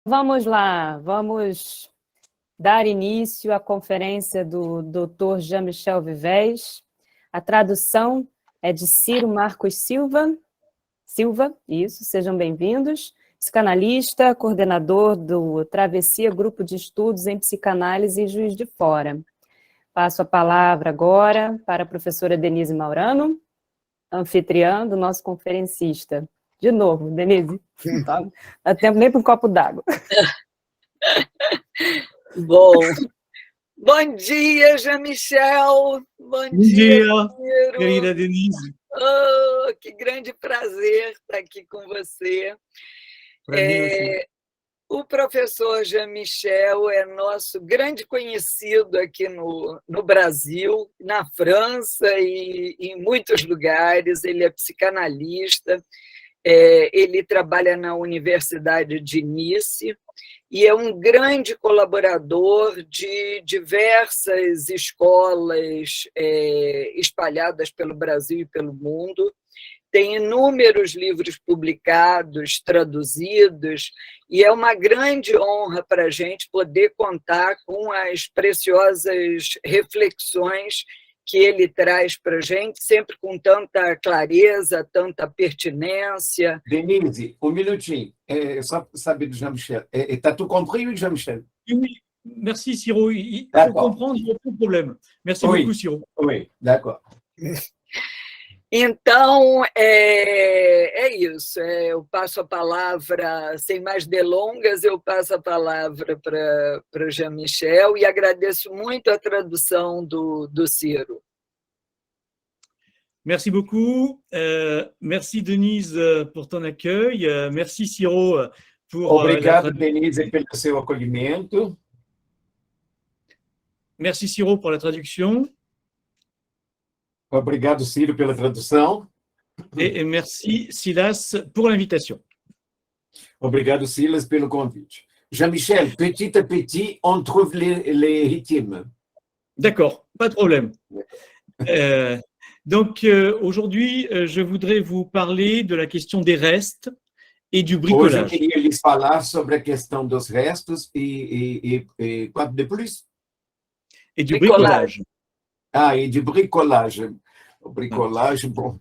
Vamos lá, vamos dar início à conferência do Dr. Jean-Michel Vivés. A tradução é de Ciro Marcos Silva, isso, sejam bem-vindos. Psicanalista, coordenador do Travessia Grupo de Estudos em Psicanálise e Juiz de Fora. Passo a palavra agora para a professora Denise Maurano, anfitriã do nosso conferencista. De novo, Denise, não dá tempo nem para um copo d'água. Bom dia, Jean-Michel. Bom dia, querida Denise. Oh, que grande prazer estar aqui com você. O professor Jean-Michel é nosso grande conhecido aqui no Brasil, na França e em muitos lugares. Ele é psicanalista, ele trabalha na Universidade de Nice e é um grande colaborador de diversas escolas espalhadas pelo Brasil e pelo mundo. Tem inúmeros livros publicados, traduzidos, e é uma grande honra para a gente poder contar com as preciosas reflexões que ele traz para a gente, sempre com tanta clareza, tanta pertinência. Denise, um minutinho. Só saber do Jean-Michel. T'as tout compris, oui, Jean-Michel? Oui, merci, Ciro. Il faut comprendre, il n'y a pas de problème. Merci beaucoup, Ciro. Oui, d'accord. Então, é isso. Eu passo a palavra, sem mais delongas, eu passo a palavra para Jean-Michel e agradeço muito a tradução do Ciro. Merci beaucoup. Merci, Denise, pour ton accueil. Merci, Ciro, pour... Obrigado, Denise, pelo seu acolhimento. Merci, Ciro, pour la traduction. Obrigado, Ciro, pela tradução. Et merci, Silas, pour l'invitation. Obrigado, Silas, pelo convite. Jean-Michel, petit à petit, on trouve les rythmes. D'accord, pas de problème. Donc, aujourd'hui, je voudrais vous parler de la question des restes et du bricolage. Hoje eu queria lhes falar sobre a questão dos restos e quoi de plus? Et du bricolage. Ah, et du bricolage. Le bricolage, bon.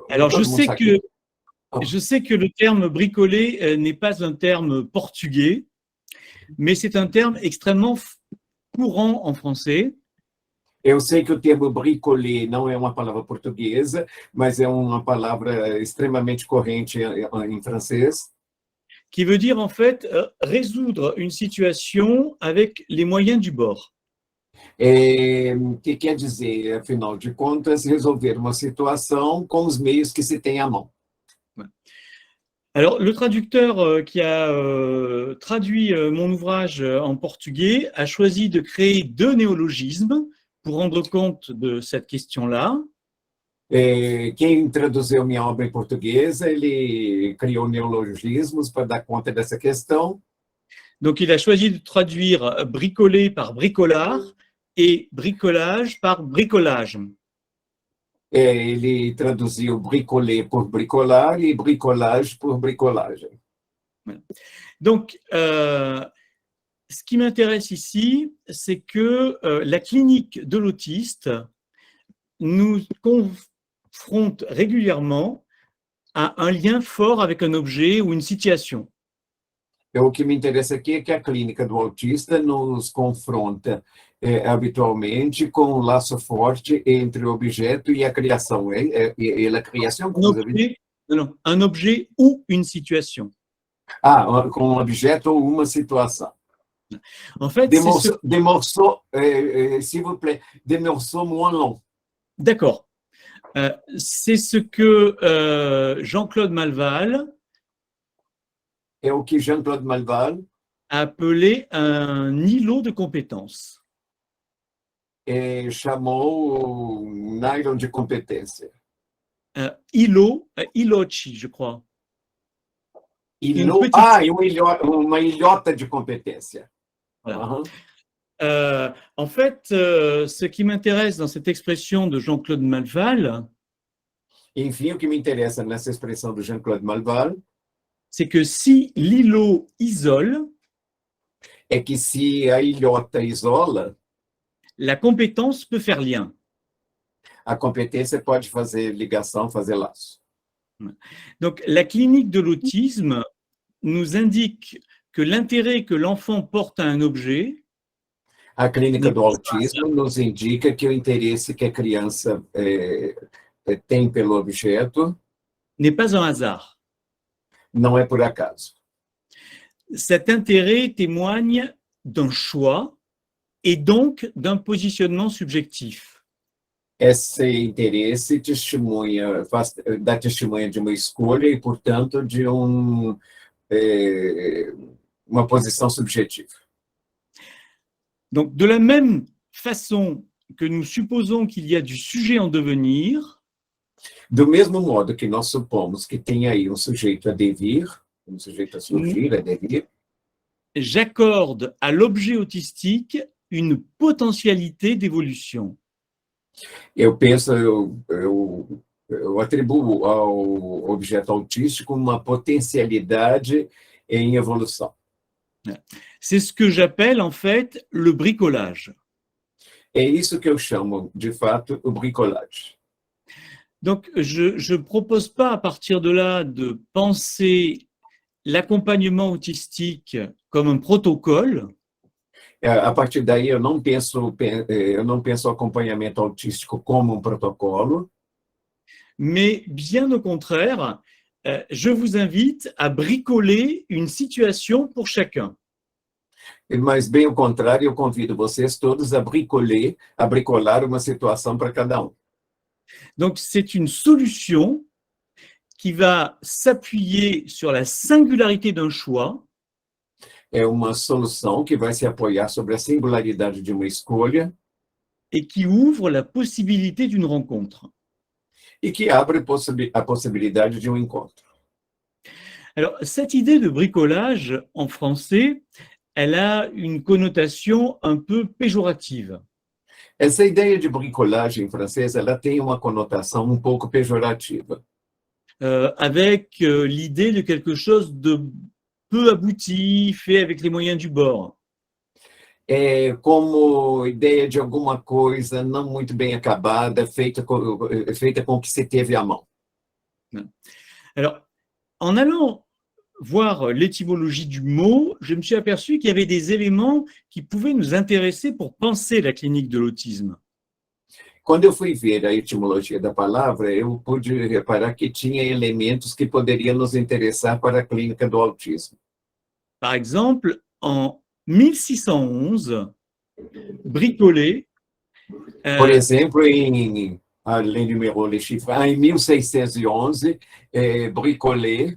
Alors, je sais que le terme bricoler n'est pas un terme portugais, mais c'est un terme extrêmement courant en français. Eu sei que o termo bricoler não é uma palavra portuguesa, mas é uma palavra extremamente corrente em francês. Qui veut dire, en fait, résoudre une situation avec les moyens du bord. Que quer dizer, afinal de contas, resolver uma situação com os meios que se tem à mão. Alors, le traducteur qui a traduit mon ouvrage en portugais a choisi de créer deux néologismes pour rendre compte de cette question-là. Quem traduziu minha obra em portuguesa, ele criou neologismos para dar conta dessa questão. Donc, il a choisi de traduire bricoler par bricolard et bricolage par bricolage. Ele traduziu bricoler por bricolar e bricolage por bricolage. Donc, ce qui m'intéresse ici, c'est que la clinique de l'autiste nous confronte régulièrement à un lien fort avec un objet ou une situation. O que me interessa aqui é que a clínica do autista nos confronta habitualmente com um laço forte entre o objeto e a criação. E a criação? Un objet ou une situation. Ah, com um objeto ou uma situação. En fait, des morceaux, s'il vous plaît, des morceaux moins longs. D'accord. C'est ce que Jean-Claude Malval É o que Jean-Claude Malval a appelé un îlot de compétences. Chamou nylon de competência. Ilochi, je crois. Uma ilhota de competência. Voilà. En fait, ce qui m'intéresse dans cette expression de Jean-Claude Malval, enfim, o que me interessa nessa expressão do Jean-Claude Malval, c'est que si l'îlot isole, é que se a ilhota isola, la compétence peut faire lien. a competência pode fazer ligação, fazer laço. Donc, la clinique de l'autisme nous indique que l'intérêt que l'enfant porte à un objet A clínica do autismo nos indica que o interesse que a criança tem pelo objeto n'est pas un hasard. não é por acaso. Cet intérêt témoigne d'un choix et donc d'un positionnement subjectif. Esse interesse dá testemunha de uma escolha e, portanto, de uma posição subjetiva. Donc, de la même façon que nous supposons qu'il y a du sujet en devenir, Do mesmo modo que nós supomos que tem aí um sujeito a devir, um sujeito a surgir, a devir, j'accorde à l'objet autistique une potentialité d'évolution. eu atribuo ao objeto autístico uma potencialidade em evolução. C'est ce que j'appelle en fait le bricolage. É isso que eu chamo, de fato, o bricolage. Donc, je ne propose pas à partir de là de penser l'accompagnement autistique comme un protocole, A partir daí, eu não penso o acompanhamento autístico como um protocolo, mais bien au contraire, je vous invite à bricoler une situation pour chacun. mas, bem ao contrário, eu convido vocês todos a bricolar uma situação para cada um. Donc, c'est une solution qui va s'appuyer sur la singularité d'un choix É uma solução que vai se apoiar sobre a singularidade de uma escolha et qui ouvre la possibilité d'une rencontre. e que abre a possibilidade de um encontro. Alors, cette idée de bricolage en français, elle a une connotation un peu péjorative. Essa ideia de bricolagem em francês, ela tem uma conotação um pouco pejorativa, Avec l'idée de quelque chose de peu abouti, fait avec les moyens du bord. como ideia de alguma coisa não muito bem acabada, feita com o que se teve à mão. Alors, en allant voir l'étymologie du mot, je me suis aperçu qu'il y avait des éléments qui pouvaient nous intéresser pour penser la clinique de l'autisme. Quando eu fui ver a etimologia da palavra, eu pude reparar que tinha elementos que poderiam nos interessar para a clínica do autismo. Par exemple, en 1611, bricoler Por exemplo, além numéro les chiffres, em 1611, bricoler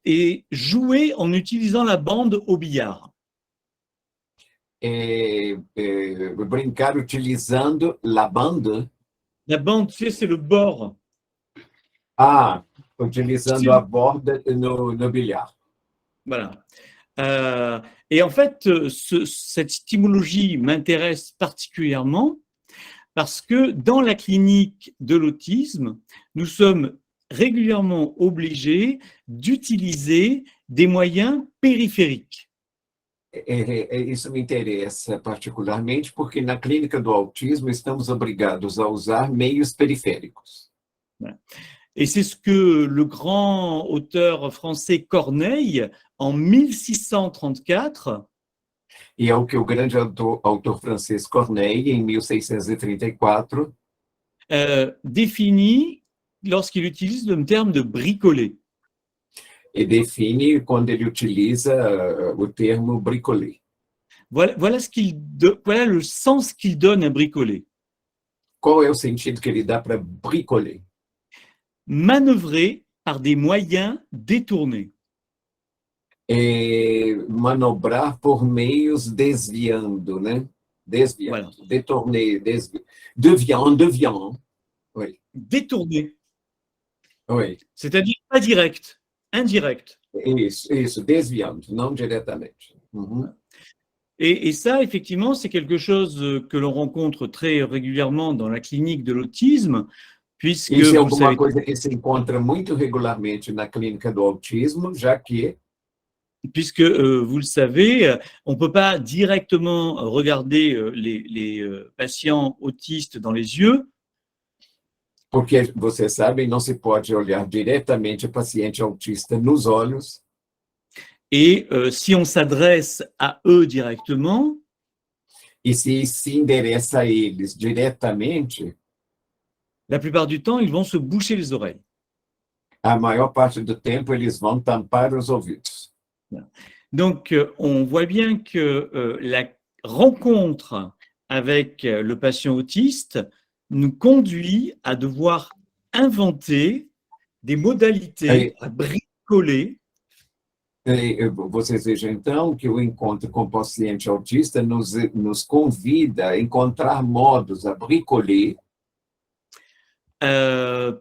et jouer en utilisant la bande au billard. brincar utilizando la bande. La bande, tu sais, c'est le bord. Utilizando a borda no bilhar. Voilà. Et en fait, cette étymologie m'intéresse particulièrement parce que dans la clinique de l'autisme, nous sommes régulièrement obligés d'utiliser des moyens périphériques. Isso me interessa particularmente porque na clínica do autismo estamos obrigados a usar meios periféricos. Et c'est ce que le grand auteur français Corneille, en 1634, E é o que o grande autor francês Corneille, em 1634, définit lorsqu'il utilise le terme de bricoler. e define quando ele utiliza o termo bricoler. Voilà le sens qu'il donne à bricoler. Qual é o sentido que ele dá para bricoler? Manœuvrer par des moyens détournés. Manobrar por meios desviando, né? Desviando, Voilà. détourner, déviant. Oui. Détournés, Oui. c'est-à-dire pas direct, indirect. Isso, desviando, não diretamente. Uhum. Et ça, effectivement, c'est quelque chose que l'on rencontre très régulièrement dans la clinique de l'autisme, puisque Isso é vous le alguma savez, coisa que se encontra muito regularmente na clínica do autismo, já que vous le savez, on ne peut pas directement regarder les patients autistes dans les yeux, porque vocês sabem, não se pode olhar diretamente o paciente autista nos olhos, et si on s'adresse à eux directement, e se endereça a eles diretamente, la plupart du temps, ils vont se boucher les oreilles. a maior parte do tempo eles vão tampar os ouvidos. Donc, on voit bien que la rencontre avec le patient autiste nous conduit à devoir inventer des modalités à bricoler Vocês vejam, então, que o encontro com o paciente autista nos convida a encontrar modos, a bricoler,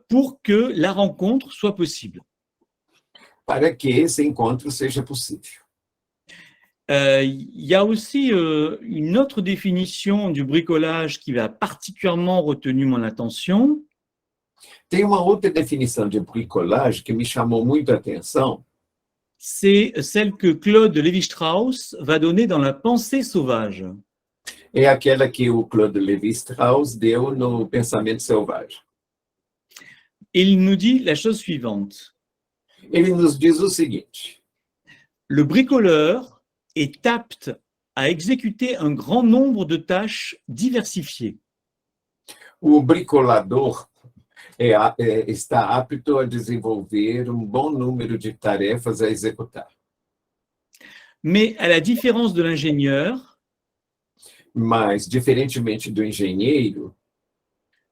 pour que la rencontre soit possible. para que esse encontro seja possível. Il y a aussi une autre définition du bricolage qui a particulièrement retenu mon attention. Tem uma outra definição de bricolagem que me chamou muito a atenção, C'est celle que Claude Lévi-Strauss va donner dans La pensée sauvage. é aquela que o Claude Lévi-Strauss deu no Pensamento Selvagem. Il nous dit la chose suivante. Ele nos diz o seguinte: Le bricoleur est apte à exécuter un grand nombre de tâches diversifiées. o bricolador está apto a desenvolver um bom número de tarefas a executar. Mais à la différence de l'ingénieur, Mas, diferentemente do engenheiro,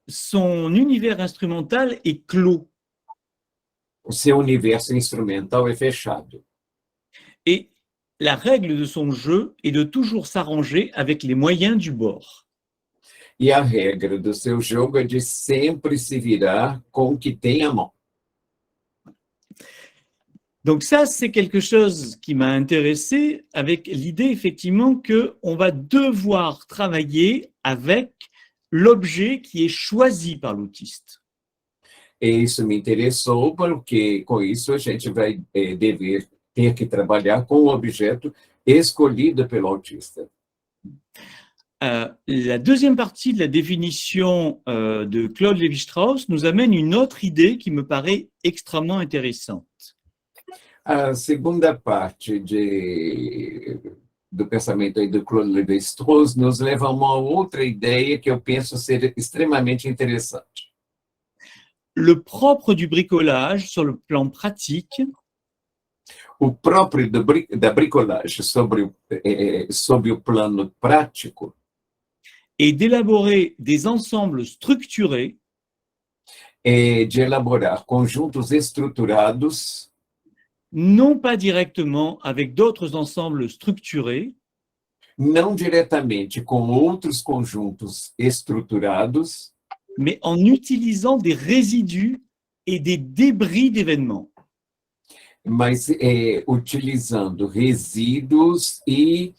son univers instrumental est clos. o seu universo instrumental é fechado. Et la règle de son jeu est de toujours s'arranger avec les moyens du bord. E a regra do seu jogo é de sempre se virar com o que tem à mão. Donc ça, c'est quelque chose qui m'a intéressé avec l'idée effectivement qu'on va devoir travailler avec l'objet qui est choisi par l'autiste. E isso me interessou, porque com isso a gente vai ter que trabalhar com o objeto escolhido pelo autista. La deuxième partie de la définition de Claude Lévi-Strauss nous amène une autre idée qui me paraît extrêmement intéressante. A segunda parte do pensamento aí do Claude Lévi-Strauss nos leva a uma outra ideia que eu penso ser extremamente interessante. Le propre du bricolage sur le plan pratique, O próprio da bricolagem sob o plano prático est d'élaborer des ensembles structurés é de elaborar conjuntos estruturados, non pas directement avec d'autres ensembles structurés, não diretamente com outros conjuntos estruturados, mais en utilisant des résidus et des débris d'événements. mas utilizando resíduos e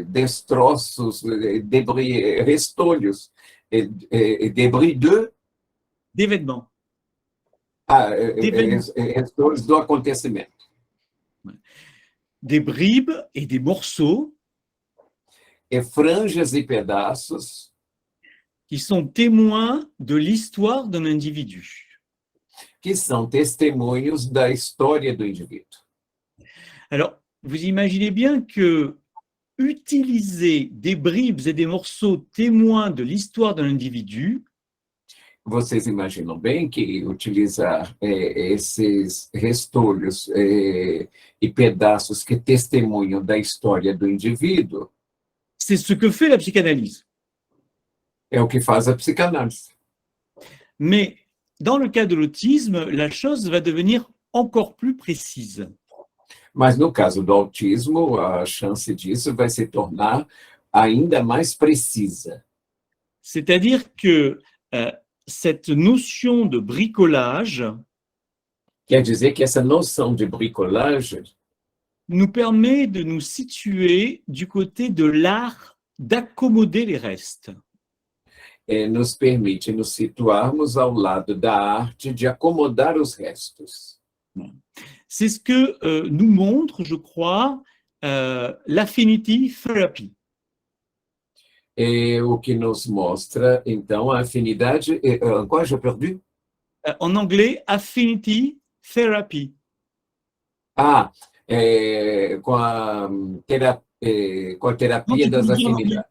destroços, debris, restolhos, debris D'événements. Restolhos do acontecimento. Des bribes et des morceaux Franjas e pedaços qui sont témoins de l'histoire d'un individu. que são testemunhos da história do indivíduo. Alors, vous imaginez bien que utiliser des bribes et des morceaux témoins de l'histoire d'un individu, Vocês imaginam bem que utilizar esses restolhos e pedaços que testemunham da história do indivíduo c'est ce que fait la psychanalyse. é o que faz a psicanálise. Mais dans le cas de l'autisme, la chose va devenir encore plus précise. Mas no caso do autismo, a chance disso vai se tornar ainda mais precisa. C'est-à-dire que cette notion de bricolage Quer dizer que essa noção de bricolagem nous permet de nous situer du côté de l'art d'accommoder les restes. nos permite nos situarmos ao lado da arte de acomodar os restos. C'est ce que nous montre, je crois, l'affinity therapy. O que nos mostra, então, a afinidade... Quoi, j'ai perdu? En anglais, affinity therapy. Com a terapia das afinidades.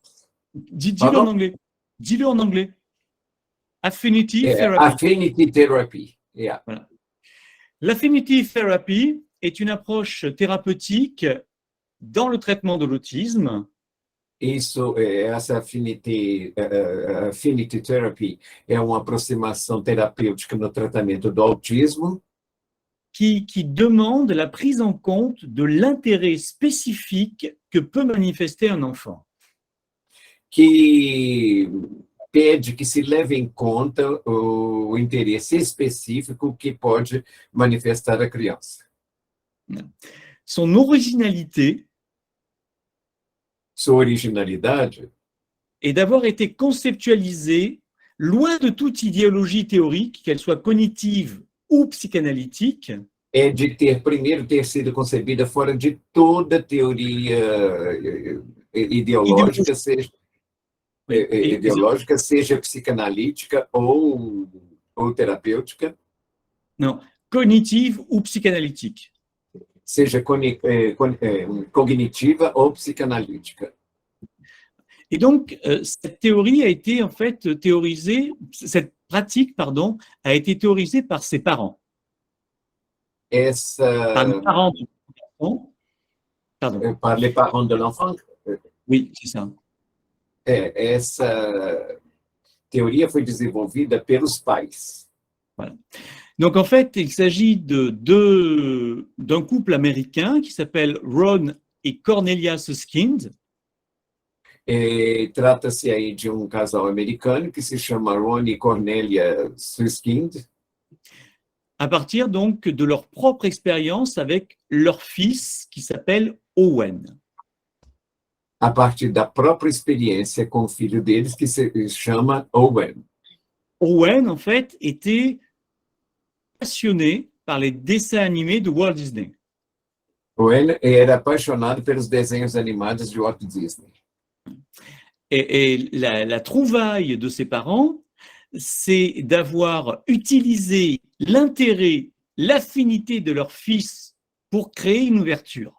Dis-le en anglais. Dis-le en anglais. Affinity therapy. Affinity therapy. Yeah. Voilà. L'affinity therapy est une approche thérapeutique dans le traitement de l'autisme. Essa affinity therapy é uma aproximação terapêutica no tratamento do autismo qui demande la prise en compte de l'intérêt spécifique que peut manifester un enfant. que pede que se leve em conta o interesse específico que pode manifestar a criança. Son originalité Sua originalidade est d'avoir été conceptualisée loin de toute idéologie théorique, qu'elle soit cognitive ou psychanalytique, é de primeiro ter sido concebida fora de toda teoria ideológica, seja psicanalítica ou terapêutica. non, cognitive ou psychanalytique. Seja cognitiva ou psicanalítica. Et donc, cette théorie a été en fait théorisée, cette pratique, pardon, a été théorisée par ses parents. Par les parents de l'enfant. Pardon. Par les parents de l'enfant. Oui, c'est ça. Essa teoria foi desenvolvida pelos pais. Voilà. Donc, en fait, il s'agit d'un couple américain qui s'appelle Ron et Cornelia Susskind. Trata-se aí de casal americano que se chama Ron e Cornelia Susskind. À partir donc de leur propre expérience avec leur fils qui s'appelle Owen. A partir da própria experiência com o filho deles que se chama Owen. Owen, en fait, était passionné par les dessins animés de Walt Disney. Owen era apaixonado pelos desenhos animados de Walt Disney. Et la trouvaille de ses parents, c'est d'avoir utilisé l'intérêt, l'affinité de leur fils pour créer une ouverture.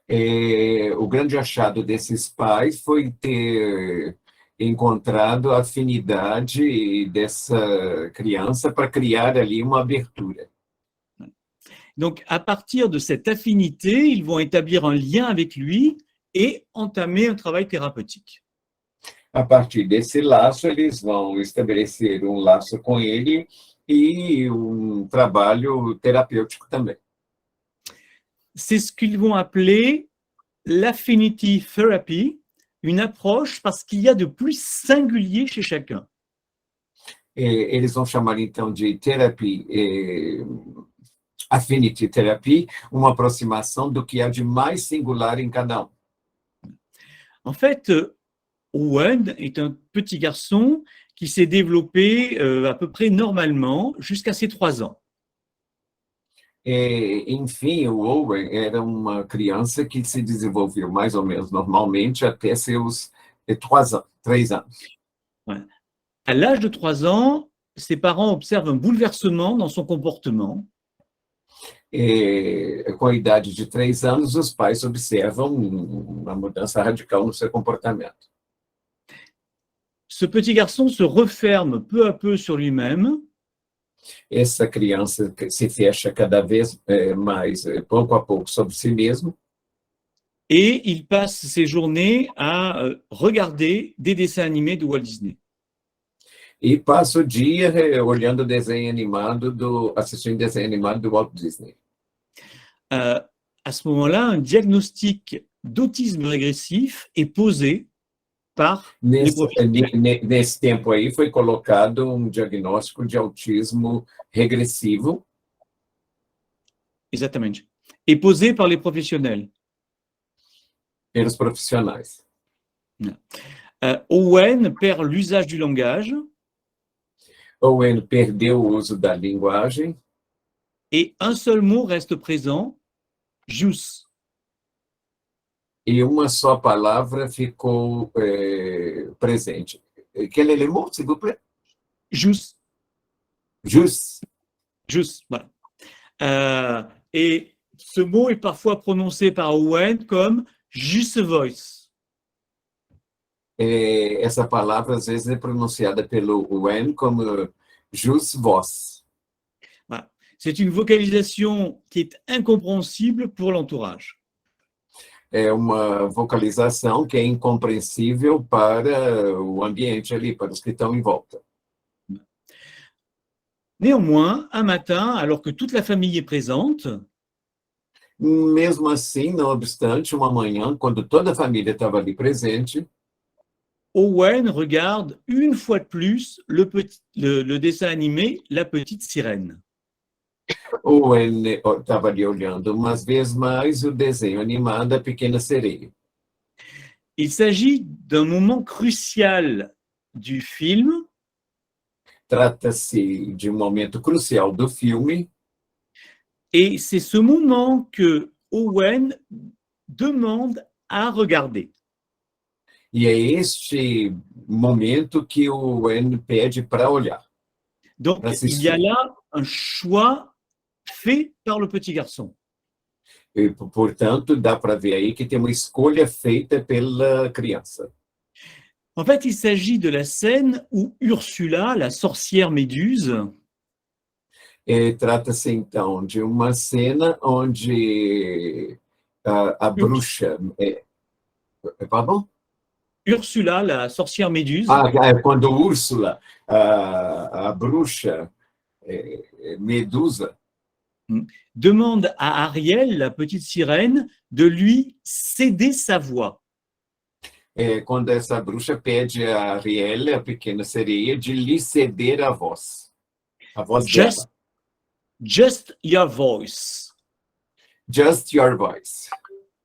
O grande achado desses pais foi ter encontrado a afinidade dessa criança para criar ali uma abertura. Donc, à partir de cette affinité, ils vont établir un lien avec lui et entamer un travail thérapeutique. A partir desse laço, eles vão estabelecer laço com ele e trabalho terapêutico também. C'est ce qu'ils vont appeler l'affinity therapy, une approche parce qu'il y a de plus singulier chez chacun. Eles vão chamar então de terapia, affinity therapy, uma aproximação do que há de mais singular em cada um. En fait, Owen est un petit garçon qui s'est développé à peu près normalement jusqu'à ses 3 ans. Enfim, o Owen era uma criança que se desenvolveu mais ou menos normalmente até seus 3 anos. Ouais. À l'âge de 3 ans, ses parents observent un bouleversement dans son comportement. Com a idade de 3 anos, os pais observam uma mudança radical no seu comportamento. Ce petit garçon se referme peu à peu sur lui-même. Essa criança se fecha cada vez mais, pouco a pouco, sobre si mesmo. Et il passe ses journées à regarder des dessins animés de Walt Disney. E passa o dia olhando desenho animado, assistindo desenho animado do Walt Disney. À ce moment-là, un diagnostic d'autisme régressif est posé par les professionnels. Nesse tempo aí foi colocado diagnóstico de autismo regressivo. Exatamente. Et posé par les professionnels. Pelos profissionais. Owen perd l'usage du langage Owen perdeu o uso da linguagem et un seul mot reste présent, jus. e uma só palavra ficou presente. Quel est le mot, s'il vous plaît? Jus, Jus. jus, voilà. Et ce mot est parfois prononcé par Owen comme juste voice. Essa palavra, às vezes, é pronunciada pelo Owen como jus vos. Voilà. C'est une vocalisation qui est incompréhensible pour l'entourage. É uma vocalização que é incompreensível para o ambiente ali, para os que estão em volta. Néanmoins, un matin, alors que toute la famille est présente, Mesmo assim, não obstante, uma manhã, quando toda a família estava ali presente, Owen regarde une fois de plus le dessin animé La Petite Sirène. o Owen estava ali olhando umas vezes mais o desenho animado A Pequena Sereia. Il s'agit d'un moment crucial du film Trata-se de um momento crucial do filme, et c'est ce moment que Owen demande à regarder. e é este momento que o Owen pede para olhar. Donc, il y a là un choix fait par le petit garçon. E, portanto, dá para ver aí que tem uma escolha feita pela criança. En fait, il s'agit de la scène où Ursula, la sorcière méduse, Trata-se, então, de uma cena onde a bruxa... Pardon? Ursula, la sorcière méduse, Quando Úrsula, a bruxa Medusa, demande à Ariel, la petite sirène, de lui céder sa voix. quando essa bruxa pede a Ariel, a pequena sereia, de lhe ceder a voz dela. Just your voice. Just your voice.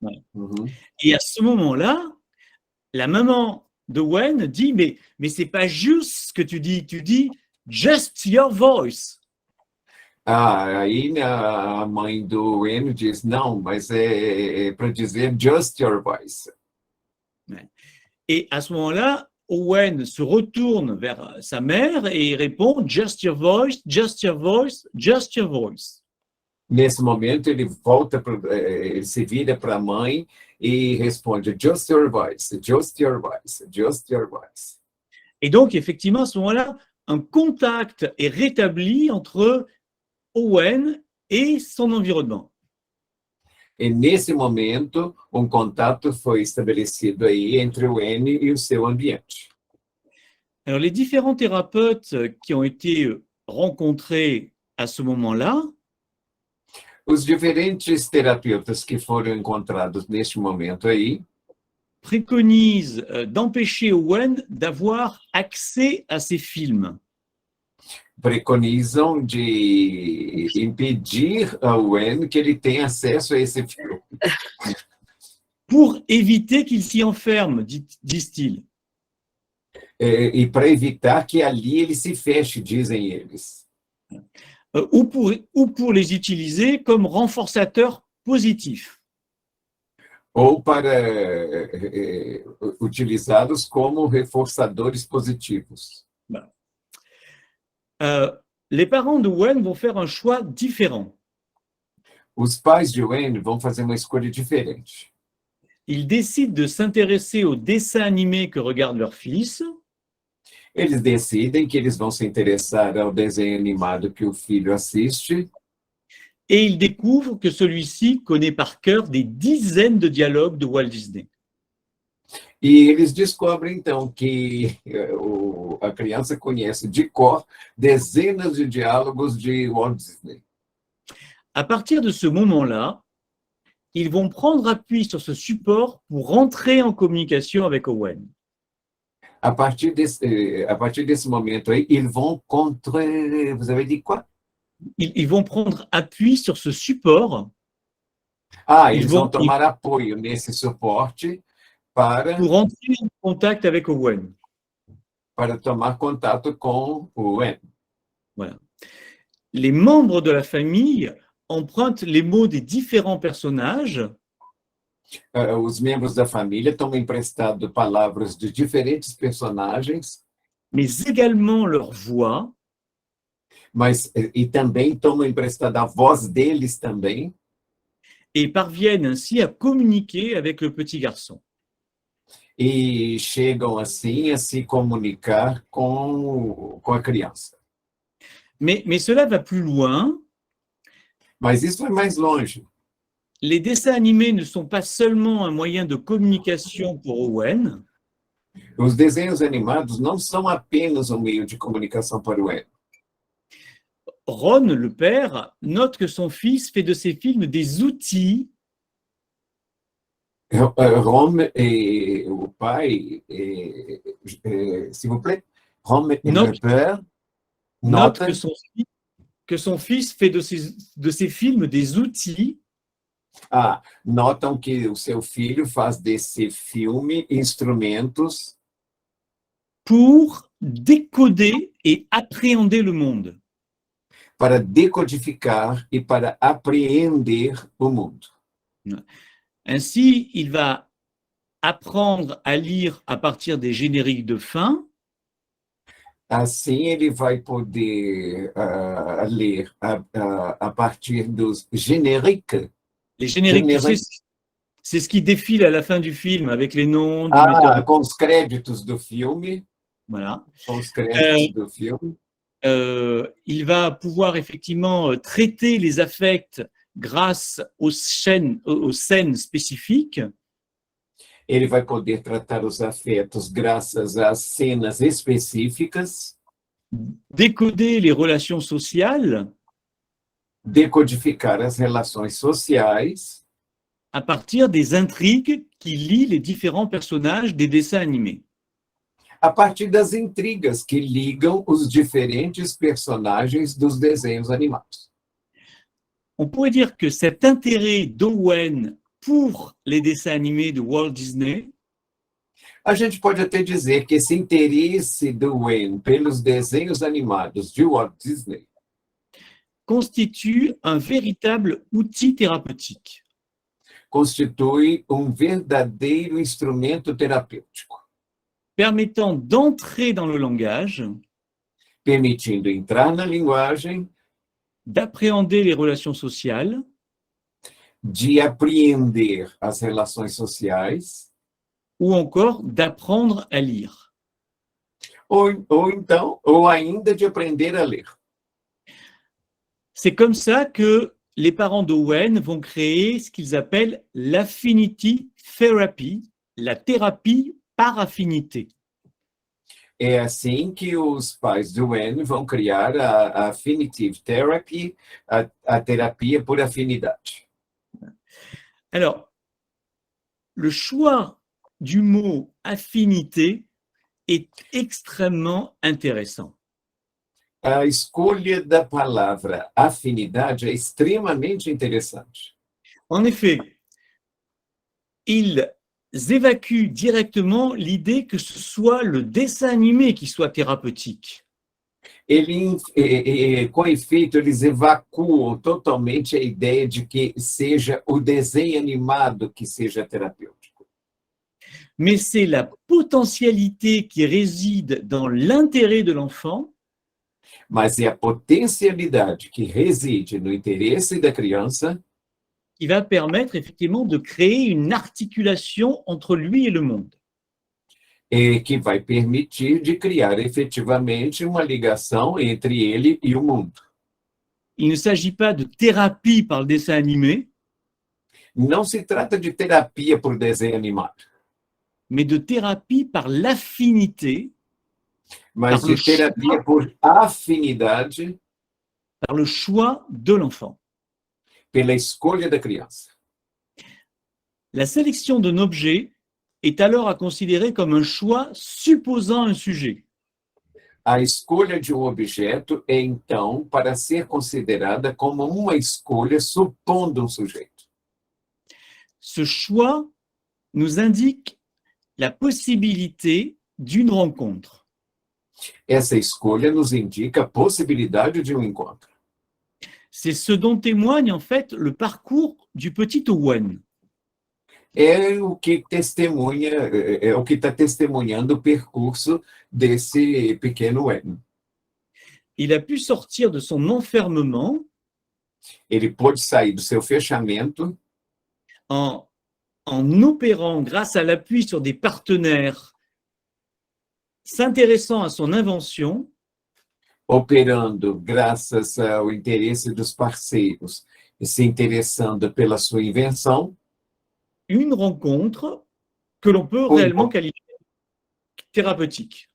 Ouais. Uhum. Et à ce moment-là, la maman de Owen dit, mais c'est pas juste ce que tu dis just your voice. Aí a mãe do Owen diz, não, mas é para dizer just your voice. Et à ce moment-là, Owen se retourne vers sa mère et répond just your voice, just your voice, just your voice. Nesse momento, ele volta, ele se vira para a mãe e responde just your voice, just your voice, just your voice. Et donc, effectivement, à ce moment-là, un contact est rétabli entre Owen et son environnement. E nesse momento, contato foi estabelecido aí entre o Owen e o seu ambiente. Alors, les différents thérapeutes qui ont été rencontrés à ce moment-là, Os diferentes terapeutas que foram encontrados neste momento aí préconisent d'empêcher Owen d'avoir accès à ces films. preconizam de impedir ao Owen que ele tenha acesso a esse filme, Pour éviter qu'il s'y enferme, disent-ils. e para evitar que ali ele se feche, dizem eles. Ou pour les utiliser comme renforçateurs positifs. Ou para utilizá-los como reforçadores positivos. Les parents de Owen vont faire un choix différent. Os pais de Owen vão fazer uma escolha diferente. Ils décident de s'intéresser aux dessins animés que regarde leur fils. Eles decidem que eles vão se interessar ao desenho animado que o filho assiste. Et ils découvrent que celui-ci connaît par cœur des dizaines de dialogues de Walt Disney. E eles descobrem, então, que a criança conhece de cor dezenas de diálogos de Walt Disney. À partir de ce moment-là, ils vont prendre appui sur ce support pour rentrer en communication avec Owen. A partir desse momento aí, ils vont contre... Vous avez dit quoi? Ils vont prendre appui sur ce support. Eles vão tomar apoio nesse suporte para, pour entrer en contact avec Owen. para tomar contato com o Owen. Voilà. Les membres de la famille empruntent les mots des différents personnages Os membros da família tomam emprestado palavras de diferentes personagens, mais également leur voix, mas e também tomam emprestada a voz deles também, et parviennent ainsi à communiquer avec le petit garçon. e chegam assim a se comunicar com a criança. Mais cela va plus loin. Mas isso vai mais longe. Les dessins animés ne sont pas seulement un moyen de communication pour Owen, Os desenhos animados não são apenas um meio de comunicação para o Owen. Ron, le père, note que son fils fait de ces films des outils Rom et o pai, s'il vous plaît, Rom et Note- le père note notent que son fils fait de ces films des outils notam que o seu filho faz desse filme instrumentos pour décoder et appréhender le monde. para decodificar e para apreender o mundo. Ainsi, il va apprendre à lire à partir des génériques de fin, Assim, ele vai poder ler a partir dos génériques. les génériques, tu sais, c'est ce qui défile à la fin du film avec les noms du metteur. Com os créditos do filme. Voilà. Com os créditos do filme. Il va pouvoir effectivement traiter les affects grâce aux scènes spécifiques. Ele vai poder tratar os afetos graças às cenas específicas, Décoder les relations sociales decodificar as relações sociais à partir des intrigues qui lient les différents personnages des dessins animés. a partir das intrigas que ligam os diferentes personagens dos desenhos animados. On pourrait dire que cet intérêt d'Owen pour les dessins animés de Walt Disney A gente pode até dizer que esse interesse do Wayne pelos desenhos animados de Walt Disney constitue un véritable outil thérapeutique. constitui verdadeiro instrumento terapêutico, Permettant d'entrer dans le langage, permitindo entrar na linguagem, d'appréhender les relations sociales, de apreender as relações sociais, ou encore d'apprendre à lire. ou ainda de aprender a ler. C'est comme ça que les parents d'Owen vont créer ce qu'ils appellent l'affinity therapy, la thérapie par affinité. É assim que os pais do Wayne vão criar a Affinitive Therapy, a terapia por afinidade. Alors, le choix du mot affinité est extrêmement intéressant. A escolha da palavra afinidade é extremamente interessante. En effet, ils évacuent directement l'idée que ce soit le dessin animé qui soit thérapeutique. Com efeito, eles evacuam totalmente a ideia de que seja o desenho animado que seja terapêutico. Mais c'est la potentialité qui réside dans l'intérêt de l'enfant Mas é a potencialidade que reside no interesse da criança qui va permettre effectivement de créer une articulation entre lui et le monde. que vai permitir de criar efetivamente uma ligação entre ele e o mundo. Il ne s'agit pas de thérapie par le dessin animé, Não se trata de terapia por desenho animado, mais de thérapie par l'affinité, mas Par le de terapia por afinidade par le choix de l'enfant. pela escolha da criança. La sélection d'un objet est alors à considérer comme un choix supposant un sujet. A escolha de um objeto é, então, para ser considerada como uma escolha supondo um sujeito. Ce choix nous indique la possibilité d'une rencontre. Essa escolha nos indica a possibilidade de um encontro. C'est ce dont témoigne en fait le parcours du petit Owen. É o que testemunha, é o que está testemunhando o percurso desse pequeno Wen. Il a pu sortir de son enfermement Ele pôde sair do seu fechamento en opérant grâce à l'appui sur des partenaires s'intéressant à son invention operando graças ao interesse dos parceiros e se interessando pela sua invenção, une rencontre que l'on peut réellement qualifier de thérapeutique.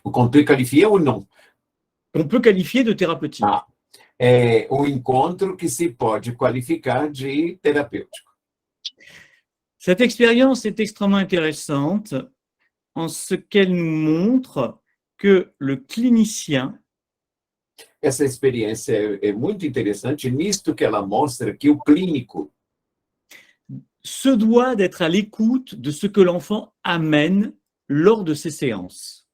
qu'on peut qualifier ou não. Qu'on peut qualifier de thérapeutique. É um encontro que se pode qualificar de terapêutico. Cette expérience est extrêmement intéressante en ce qu'elle nous montre que le clinicien Essa experiência é muito interessante, nisto que ela mostra que o clínico se doit d'être à l'écoute de ce que l'enfant amène lors de ses séances.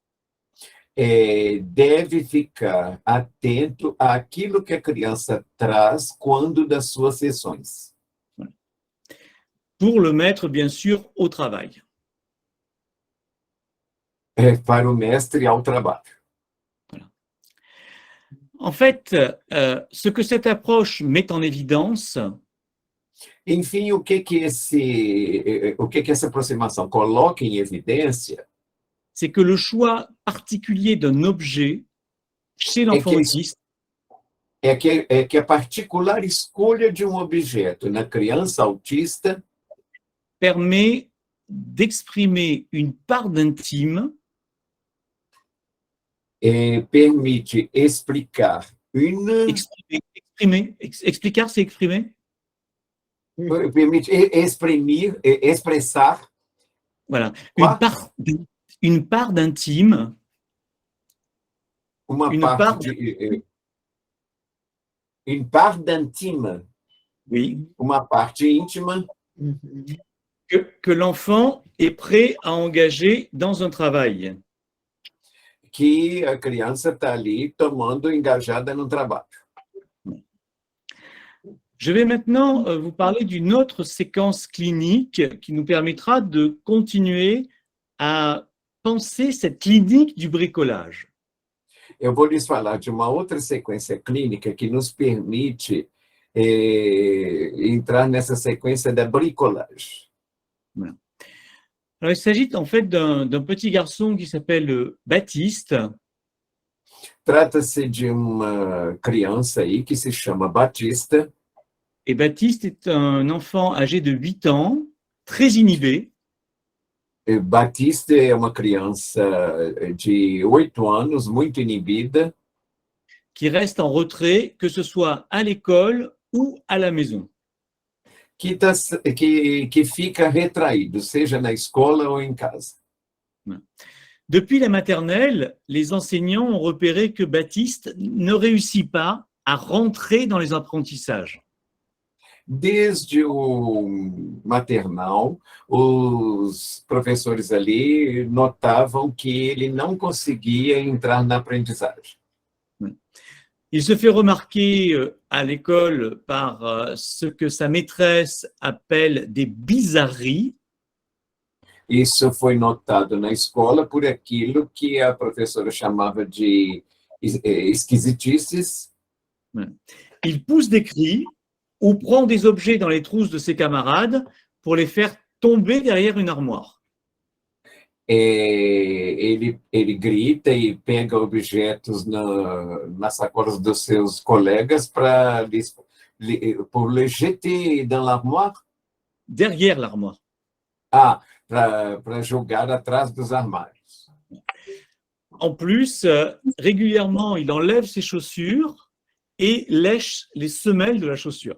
Deve ficar atento àquilo que a criança traz quando das suas sessões. Pour le mettre, bien sûr, au travail. Para o mestre ao trabalho. Voilà. En fait, ce que cette approche met en évidence, enfim, o que essa aproximação coloca em evidência, c'est que le choix particulier d'un objet chez l'enfant autiste é que a particular escolha de um objeto na criança autista permet d'exprimer une part d'intime permite explicar explicar, c'est exprimer? Permite expressar. Voilà, une part d'intime. Une part d'intime. Oui. Uma parte íntima. Que l'enfant est prêt à engager dans un travail. Que a criança está ali engajada no trabalho. Je vais maintenant vous parler d'une autre séquence clinique qui nous permettra de continuer à penser cette clinique du bricolage. Eu vou lhes falar de uma outra sequência clínica que nos permite entrar nessa sequência da bricolagem. Voilà. Alors, il s'agit en fait d'un petit garçon qui s'appelle Baptiste. Trata-se de uma criança aí que se chama Batista. Et Baptiste est un enfant âgé de 8 ans, très inhibé. Batista é uma criança de 8 anos, muito inibida. Qui reste en retrait, que ce soit à l'école ou à la maison. Que fica retraído, seja na escola ou em casa. Depuis la maternelle, les enseignants ont repéré que Baptiste ne réussit pas à rentrer dans les apprentissages. Desde o maternal, os professores ali notavam que ele não conseguia entrar na aprendizagem. Il se fait remarquer à l'école par ce que sa maîtresse appelle des bizarreries. Isso foi notado na escola por aquilo que a professora chamava de esquisitices. Il pousse des cris ou prend des objets dans les trousses de ses camarades pour les faire tomber derrière une armoire. Ele grita e pega objetos nas sacolas dos seus colegas pour les jeter dans l'armoire. Derrière l'armoire. Para jogar atrás dos armários. En plus, régulièrement, il enlève ses chaussures et lèche les semelles de la chaussure.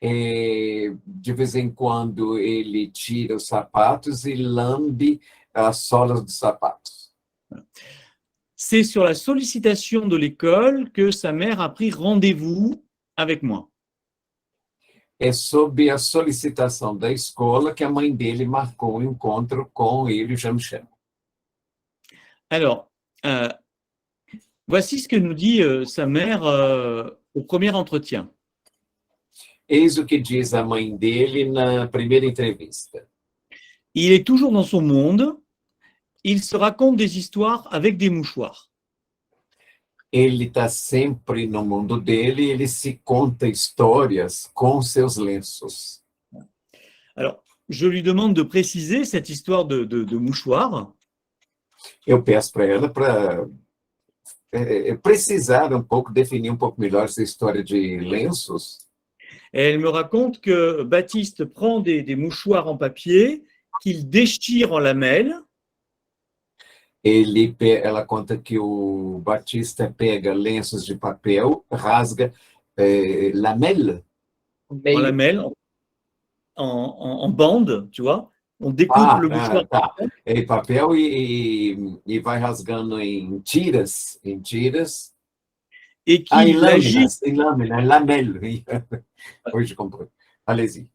De vez em quando ele tira os sapatos e lambe as solas dos sapatos. C'est sur la sollicitation de l'école que sa mère a pris rendez-vous avec moi. É sob a solicitação da escola que a mãe dele marcou um encontro com ele, Jean-Michel. Alors, voici ce que nous dit sa mère au premier entretien. Eis o que diz a mãe dele na primeira entrevista. Il est toujours dans son monde, il se raconte des histoires avec des mouchoirs. Ele está sempre no mundo dele, ele se conta histórias com seus lenços. Alors, je lui demande de préciser cette histoire de mouchoirs. Eu peço para ela para precisar um pouco, definir um pouco melhor essa história de lenços. Et elle me raconte que Baptiste prend des mouchoirs en papier qu'il déchire en lamelles. Ela conta que o Batista pega lenços de papel, rasga lamelle. En lamelles, en bande, tu vois. On découpe le mouchoir. Tá. Em papel e vai rasgando em tiras. Et qu'il agite. Em lâminas, lamelle. Hoje comprei. Allez-y.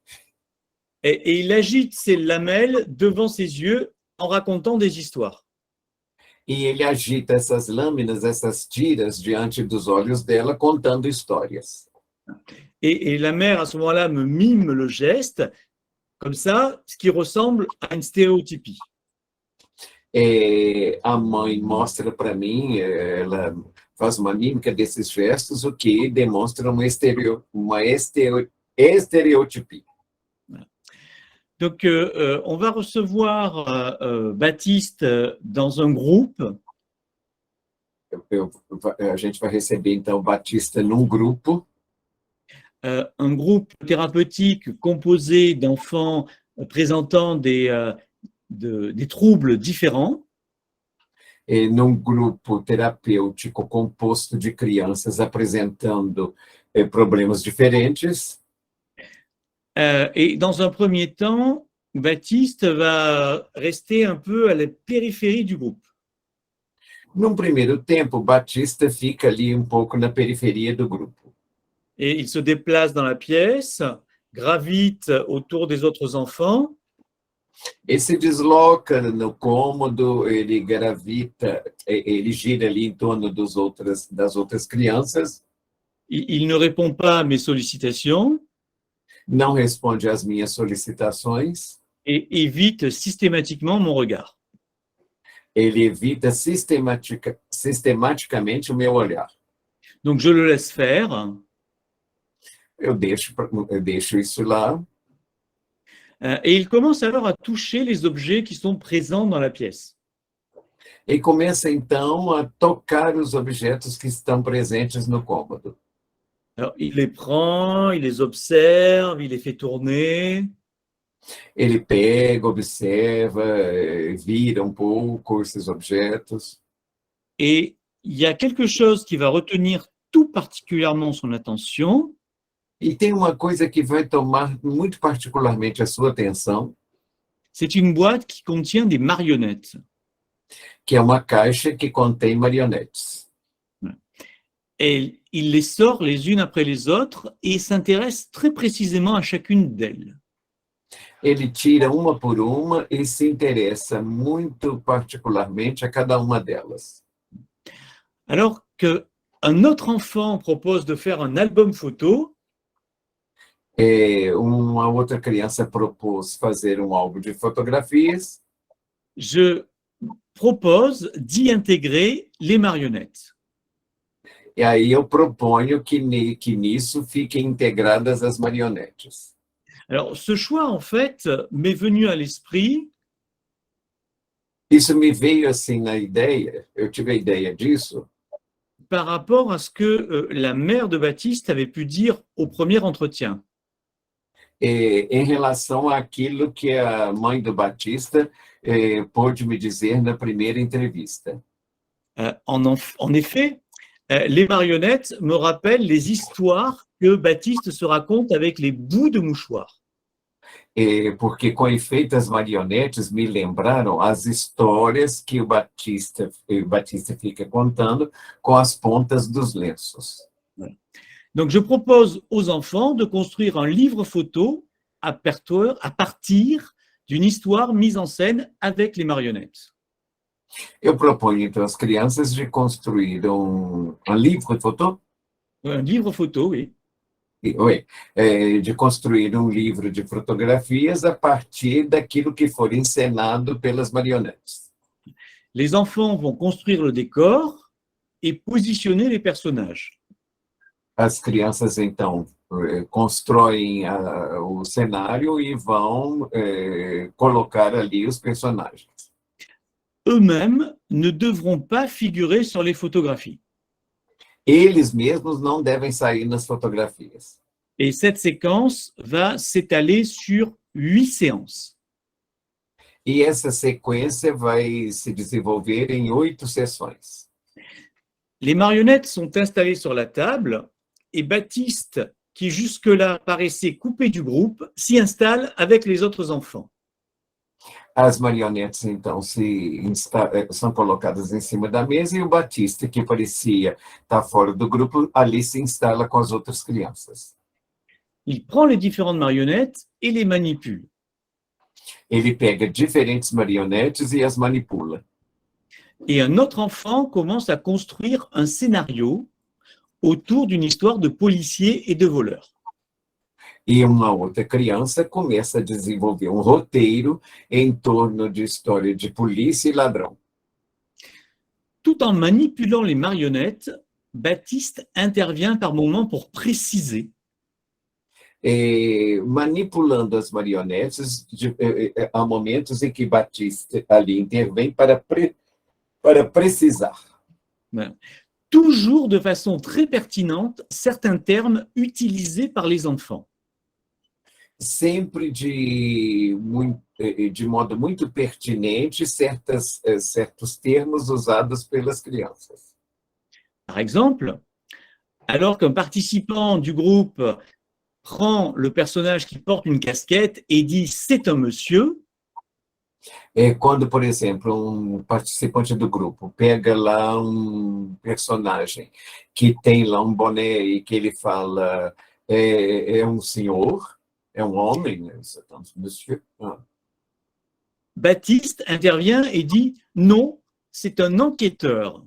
Et il agite ces lamelles devant ses yeux en racontant des histoires. E ele agita essas lâminas, essas tiras diante dos olhos dela, contando histórias. Et la mère, à ce moment-là, me mime le geste, comme ça, ce qui ressemble à une stéréotypie. A mãe mostra para mim, ela faz uma mímica desses gestos, o que demonstra uma estereotipia. Donc, on va recevoir Baptiste dans un groupe. A gente vai receber, então, Batista num grupo. Un groupe thérapeutique composé d'enfants présentant des troubles différents. E num grupo terapêutico composto de crianças apresentando problemas diferentes. Et dans un premier temps, Baptiste va rester un peu à la périphérie du groupe. Num primeiro tempo, Batista fica ali um pouco na periferia do grupo. Et il se déplace dans la pièce, gravite autour des autres enfants. Ele se desloca no cômodo, ele gravita, ele gira ali em torno das outras crianças. Il ne répond pas à mes sollicitations. Não responde às minhas solicitações. Et évite systématiquement mon regard. Ele evita sistematicamente o meu olhar. Donc je le laisse faire. Eu deixo isso lá. Et il commence alors à toucher les objets qui sont présents dans la pièce. E começa então a tocar os objetos que estão presentes no cômodo. Alors, il les prend, il les observe, il les fait tourner. Ele pega, observa, vira um pouco esses objetos. Et il y a quelque chose qui va retenir tout particulièrement son attention. E tem uma coisa que vai tomar muito particularmente a sua atenção. C'est une boîte qui contient des marionnettes. Que é uma caixa que contém marionetes. Et il les sort les unes après les autres et s'intéresse très précisément à chacune d'elles. Ele tira uma por uma e se interessa muito particularmente a cada uma delas. Alors qu'un autre enfant propose de faire un album photo, uma outra criança propôs fazer um álbum de fotografias. Je propose d'y intégrer les marionnettes. E aí eu proponho que nisso fiquem integradas as marionetes. Alors, ce choix, en fait, m'est venu à l'esprit. Isso me veio assim na ideia, eu tive a ideia disso. Par rapport à ce que la mère de Baptiste avait pu dire au premier entretien. Em relação àquilo que a mãe do Batista pôde me dizer na primeira entrevista. En effet, les marionnettes me rappellent les histoires que Baptiste se raconte avec les bouts de mouchoir. Porque, com efeito, as marionetes me lembraram as histórias que o Batista fica contando com as pontas dos lenços. Donc, je propose aux enfants de construire un livre photo à partir d'une histoire mise en scène avec les marionnettes. Eu proponho, então, às crianças de construir livro foto, Un livre photo, oui. oui, de construir livro de fotografias a partir daquilo que for encenado pelas marionetes. Les enfants vont construire le décor et positionner les personnages. As crianças, então, constroem o cenário e vão colocar ali os personagens. Eux-mêmes ne devront pas figurer sur les photographies. Eles mesmos não devem sair nas fotografias. Et cette séquence va s'étaler sur 8 séances. E essa sequência vai se desenvolver em 8 sessões. Les marionnettes sont installées sur la table et Baptiste, qui jusque-là paraissait coupé du groupe, s'y installe avec les autres enfants. As marionetes, então, são colocadas em cima da mesa e o Batista, que parecia estar fora do grupo, ali se instala com as outras crianças. Il prend les différentes marionnettes et les manipule. Ele pega diferentes marionetes e as manipula. Et un autre enfant commence à construire un scénario autour d'une histoire de policiers et de voleurs. E uma outra criança começa a desenvolver roteiro em torno de história de polícia e ladrão. Tout en manipulant les marionnettes, Baptiste intervient par moments pour préciser. Manipulando as marionetes, há momentos em que Batista ali intervém para precisar. Toujours de façon très pertinente certains termes utilisés par les enfants. Sempre de modo muito pertinente certos termos usados pelas crianças. Par exemple, alors qu'un participant du groupe prend le personnage qui porte une casquette et dit « c'est un monsieur », Quando, por exemplo, participante do grupo pega lá personagem que tem lá boné e que ele fala é senhor, é homem, monsieur. Baptiste intervient et dit « non, c'est un enquêteur ».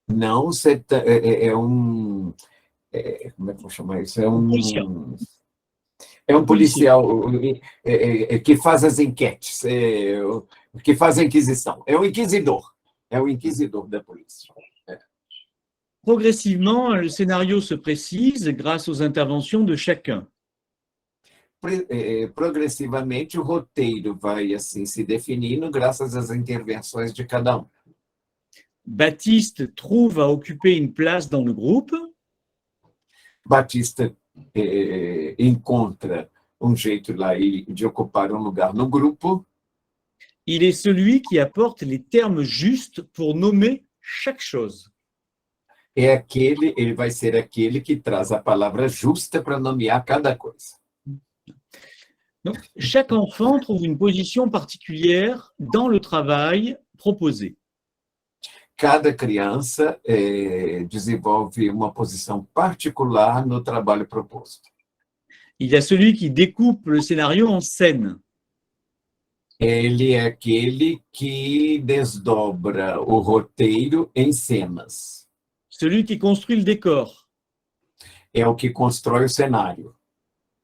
Não, como é que eu vou chamar isso? É policial que faz as enquetes, que faz a inquisição. É o inquisidor da polícia. Progressivement, le scénario se précise grâce aux interventions de chacun. Progressivamente, o roteiro vai assim se definindo graças às intervenções de cada um. Baptiste trouve à occuper une place dans le groupe. Batista encontra jeito lá de ocupar lugar no grupo. Il est celui qui apporte les termes justes pour nommer chaque chose. Ele vai ser aquele que traz a palavra justa para nomear cada coisa. Donc, chaque enfant trouve une position particulière dans le travail proposé. Cada criança desenvolve uma posição particular no trabalho proposto. Il y a celui qui découpe le scénario en scènes. Ele é aquele que desdobra o roteiro em cenas. Celui qui construit le décor. É o que constrói o cenário.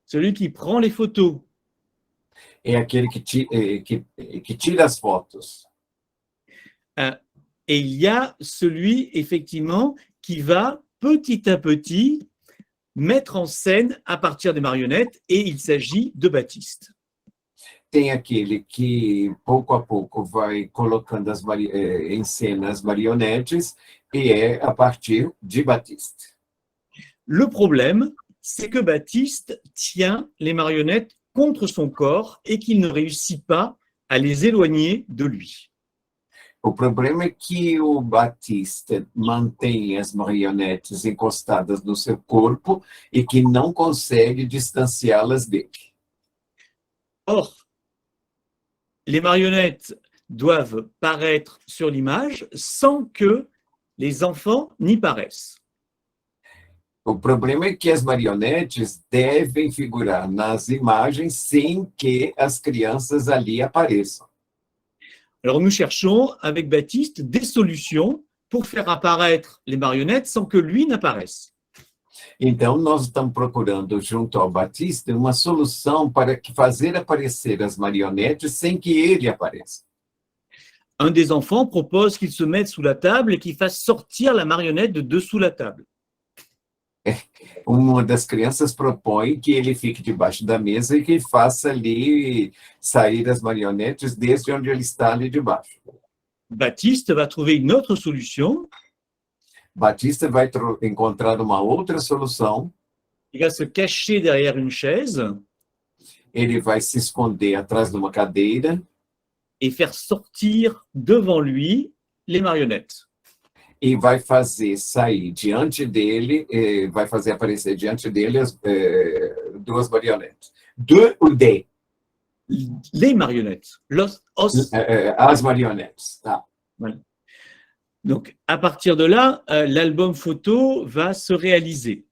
Celui qui prend les photos. É aquele que tira as fotos. Et il y a celui, effectivement, qui va petit à petit mettre en scène à partir des marionnettes, et il s'agit de Baptiste. Tem aquele que, pouco a pouco, vai colocando em cena as marionetes, e é a partir de Batiste. Le problème, c'est que Baptiste tient les marionnettes contre son corps et qu'il ne réussit pas à les éloigner de lui. O problema é que o Batista mantém as marionetes encostadas no seu corpo e que não consegue distanciá-las dele. Or, les marionnettes doivent paraître sur l'image sans que les enfants n'y paraissent. O problema é que as marionetes devem figurar nas imagens sem que as crianças ali apareçam. Alors nous cherchons avec Baptiste des solutions pour faire apparaître les marionnettes sans que lui n'apparaisse. Então, nós estamos procurando, junto ao Batista, uma solução para fazer aparecer as marionetes sem que ele apareça. Un des enfants propose qu'il se mette sous la table et qu'il fasse sortir la marionnette de dessous la table. Uma das crianças propõe que ele fique debaixo da mesa e que faça ali sair as marionetes desde onde ele está ali debaixo. Baptiste va trouver une autre solution. Batista vai encontrar uma outra solução. Il va se cacher derrière une chaise Ele vai se esconder atrás de uma cadeira et faire sortir devant lui les marionnettes. e vai fazer sair diante dele, vai fazer aparecer diante dele as duas marionetes. Deux ou des? Les marionnettes. As marionetes, tá. Voilà. Donc, à partir de là, l'album photo va se réaliser.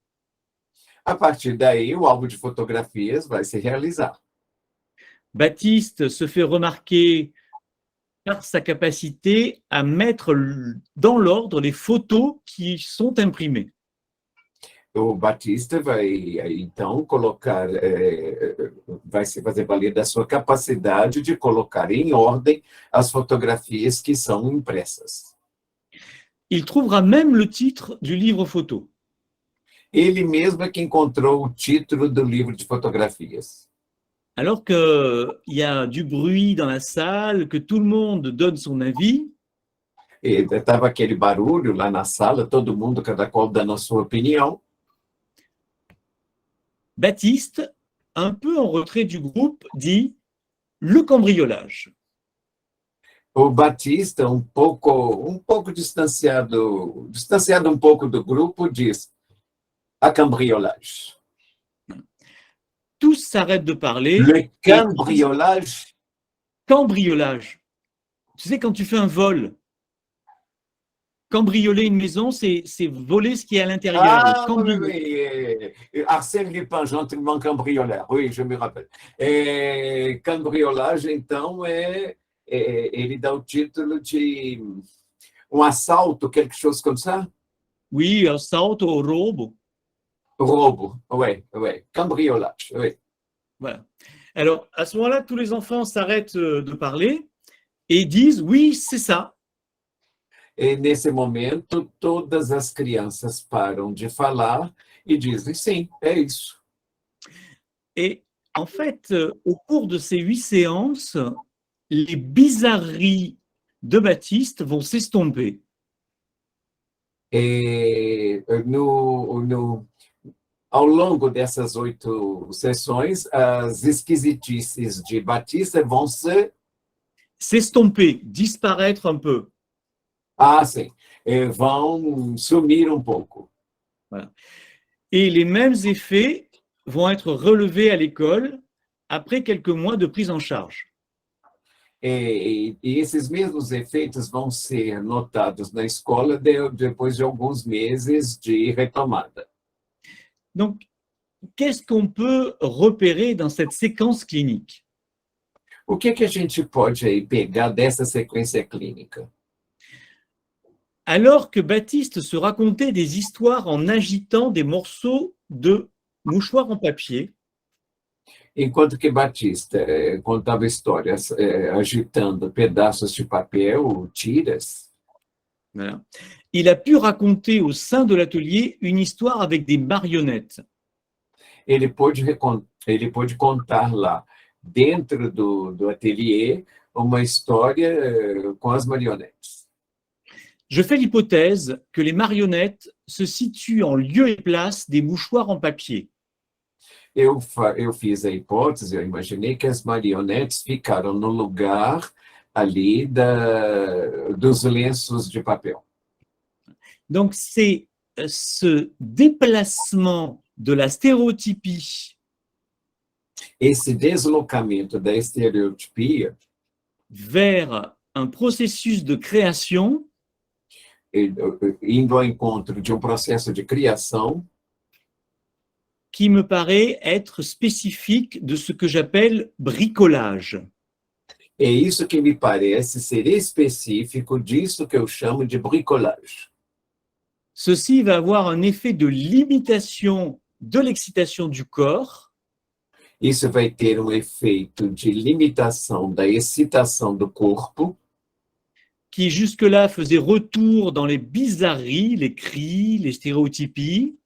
A partir daí, o álbum de fotografias vai se realizar. Baptiste se fait remarquer par sa capacité à mettre dans l'ordre les photos qui sont imprimées. O Batista vai, então, colocar, vai se fazer valer da sua capacidade de colocar em ordem as fotografias que são impressas. Il trouvera même le titre du livre photo. Ele mesmo é que encontrou o título do livro de fotografias. Alors qu'il y a du bruit dans la salle, que tout le monde donne son avis, Estava aquele barulho lá na sala, todo mundo, cada qual dando a sua opinião. Baptiste, un peu en retrait du groupe, dit « le cambriolage ». O Batista, um pouco distanciado um pouco do grupo, diz a cambriolage. Tous s'arrêtent de parler. Le cambriolage. Cambriolage. Tu sais, quand tu fais un vol, cambrioler une maison, c'est voler ce qui est à l'intérieur. Ah, oui. Arsène Lupin, gentleman cambrioleur. Oui, je me rappelle. Cambriolage, então, ele dá o título de um assalto, quelque chose comme ça? Oui, assalto ou roubo. Roubo, oui. Cambriolage, oui. Voilà. Alors, à ce moment-là, tous les enfants s'arrêtent de parler et disent « oui, c'est ça ». E nesse momento, todas as crianças param de falar e dizem sim, é isso. Et en fait, au cours de ces 8 séances, les bizarreries de Baptiste vont s'estomper. Ao longo dessas 8 sessões, as esquisitices de Batista vão s'estomper, disparaître un peu. Ah, sim. Vão sumir um pouco. Voilà. Et les mêmes effets vont être relevés à l'école après quelques mois de prise en charge. E esses mesmos efeitos vão ser notados na escola depois de alguns meses de retomada. Donc, qu'est-ce qu'on peut repérer dans cette séquence clinique? O que a gente pode aí pegar dessa sequência clínica? Alors que Baptiste se racontait des histoires en agitant des morceaux de mouchoirs en papier, Enquanto que Batista contava histórias agitando pedaços de papel, tiras, voilà, il a pu raconter au sein de l'atelier une histoire avec des marionnettes. ele pôde contar lá, dentro do ateliê, uma história com as marionetes. Je fais l'hypothèse que les marionnettes se situent en lieu et place des mouchoirs en papier. Eu fiz a hipótese, eu imaginei que as marionetes ficaram no lugar ali dos lenços de papel. Donc, c'est ce déplacement de la stéréotypie Esse deslocamento da estereotipia vers un processus de création indo ao encontro de um processo de criação qui me paraît être spécifique de ce que j'appelle bricolage. É isso que me parece ser específico disso que eu chamo de bricolage. Ceci va avoir un effet de limitation de l'excitation du corps Isso vai ter um efeito de limitação da excitação do corpo, qui jusque-là faisait retour dans les bizarreries, les cris, les stéréotypies,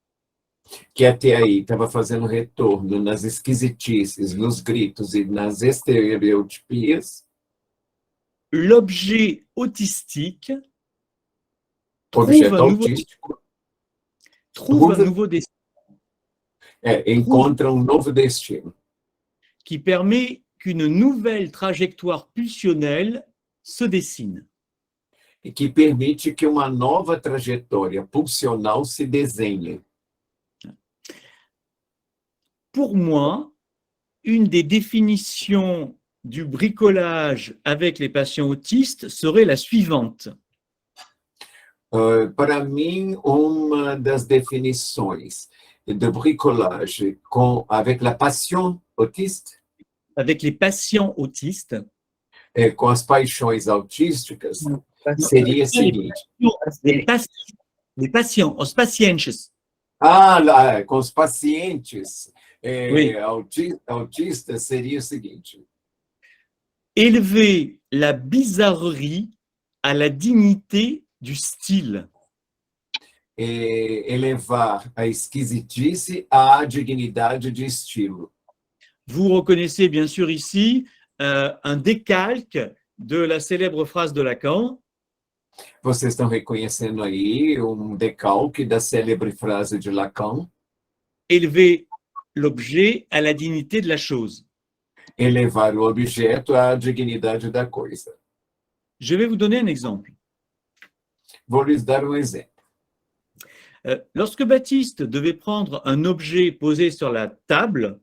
que até aí estava fazendo retorno nas esquisitices, nos gritos e nas estereotipias. l'objet autistique Objeto autístico trouve un nouveau destin encontra um novo destino, qui permet qu'une nouvelle trajectoire pulsionnelle se dessine. e que permite que uma nova trajetória pulsional se desenhe. Pour moi, une des définitions du bricolage avec les patients autistes serait la suivante. Para mim, uma das definições do bricolage avec la passion autiste, Avec les patients autistes, com as paixões autísticas, seria a seguinte. les patients, os pacientes, Lá, com os pacientes Oui. autistas seria o seguinte: élever la bizarrerie à la dignité du style. elevar a esquisitice à dignidade de estilo. Vous reconnaissez bien sûr ici un décalque de la célèbre phrase de Lacan, Vocês estão reconhecendo aí um decalque da célebre frase de Lacan: élever l'objet à la dignité de la chose. elevar o objeto à dignidade da coisa. Je vais vous donner un exemple. Vou lhes dar um exemplo. Lorsque Baptiste devait prendre un objet posé sur la table,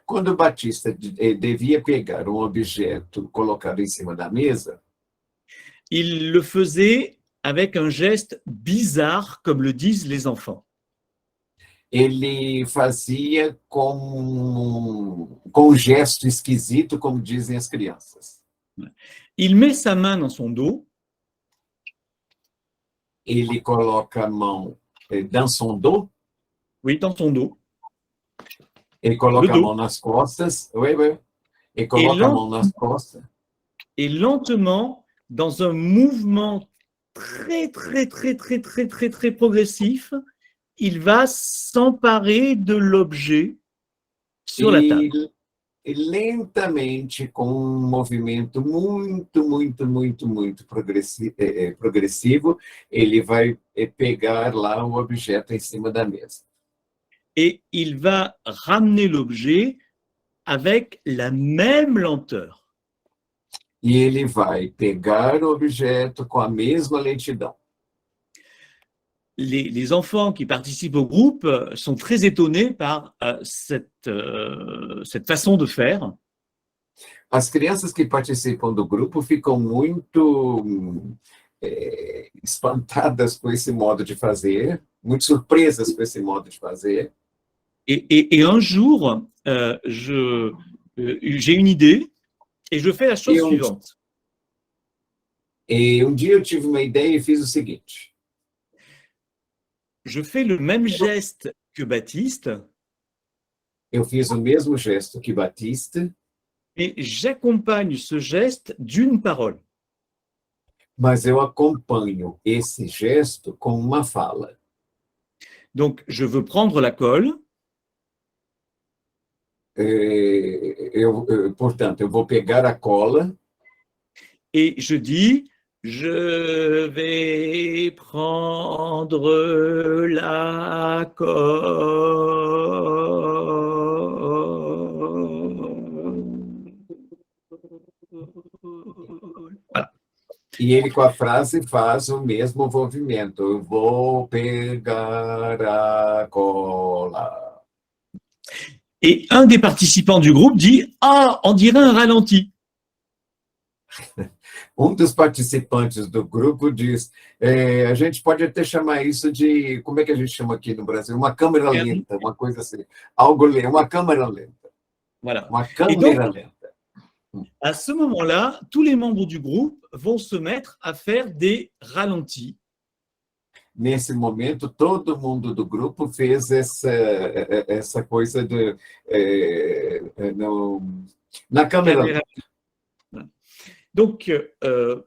Quando Batista devia pegar um objeto colocado em cima da mesa, il le faisait avec un geste bizarre, comme le disent les enfants. ele fazia com um gesto esquisito, como dizem as crianças. Il met sa main dans son dos, Ele coloca a mão dans son dos, oui, dans son dos, ele coloca Le a dos. mão nas costas, ele coloca a mão nas costas, et lentement, dans un mouvement très progressif, il va s'emparer de l'objet sur la table. e lentamente, com um movimento muito progressivo, ele vai pegar lá o objeto em cima da mesa. Et il va ramener l'objet avec la même lenteur. E ele vai pegar o objeto com a mesma lentidão. Les enfants qui participent au groupe sont très étonnés par cette façon de faire. As crianças que participam do grupo ficam muito espantadas com esse modo de fazer, muito surpresas com esse modo de fazer. Et un jour, j'ai une idée et je fais la chose suivante. E dia eu tive uma ideia e fiz o seguinte: je fais le même geste que Baptiste, eu fiz o mesmo gesto que Batista, et j'accompagne ce geste d'une parole. mas eu acompanho esse gesto com uma fala. Donc, je veux prendre la colle. Portanto, eu vou pegar a cola. Et je dis, je vais prendre la colle. Voilà. E ele, com a frase, faz o mesmo movimento. Eu vou pegar a cola. Et un des participants du groupe dit « Ah, on dirait un ralenti ». Um dos participantes do grupo diz, a gente pode até chamar isso de, como é que a gente chama aqui no Brasil? Uma câmera lenta, uma coisa assim. Algo lento, uma câmera lenta. Voilà. Uma Et donc, câmera lenta. à ce moment-là, tous les membres du groupe vont se mettre à faire des ralentis. Nesse momento, todo mundo do grupo fez essa coisa na câmera lenta. Donc,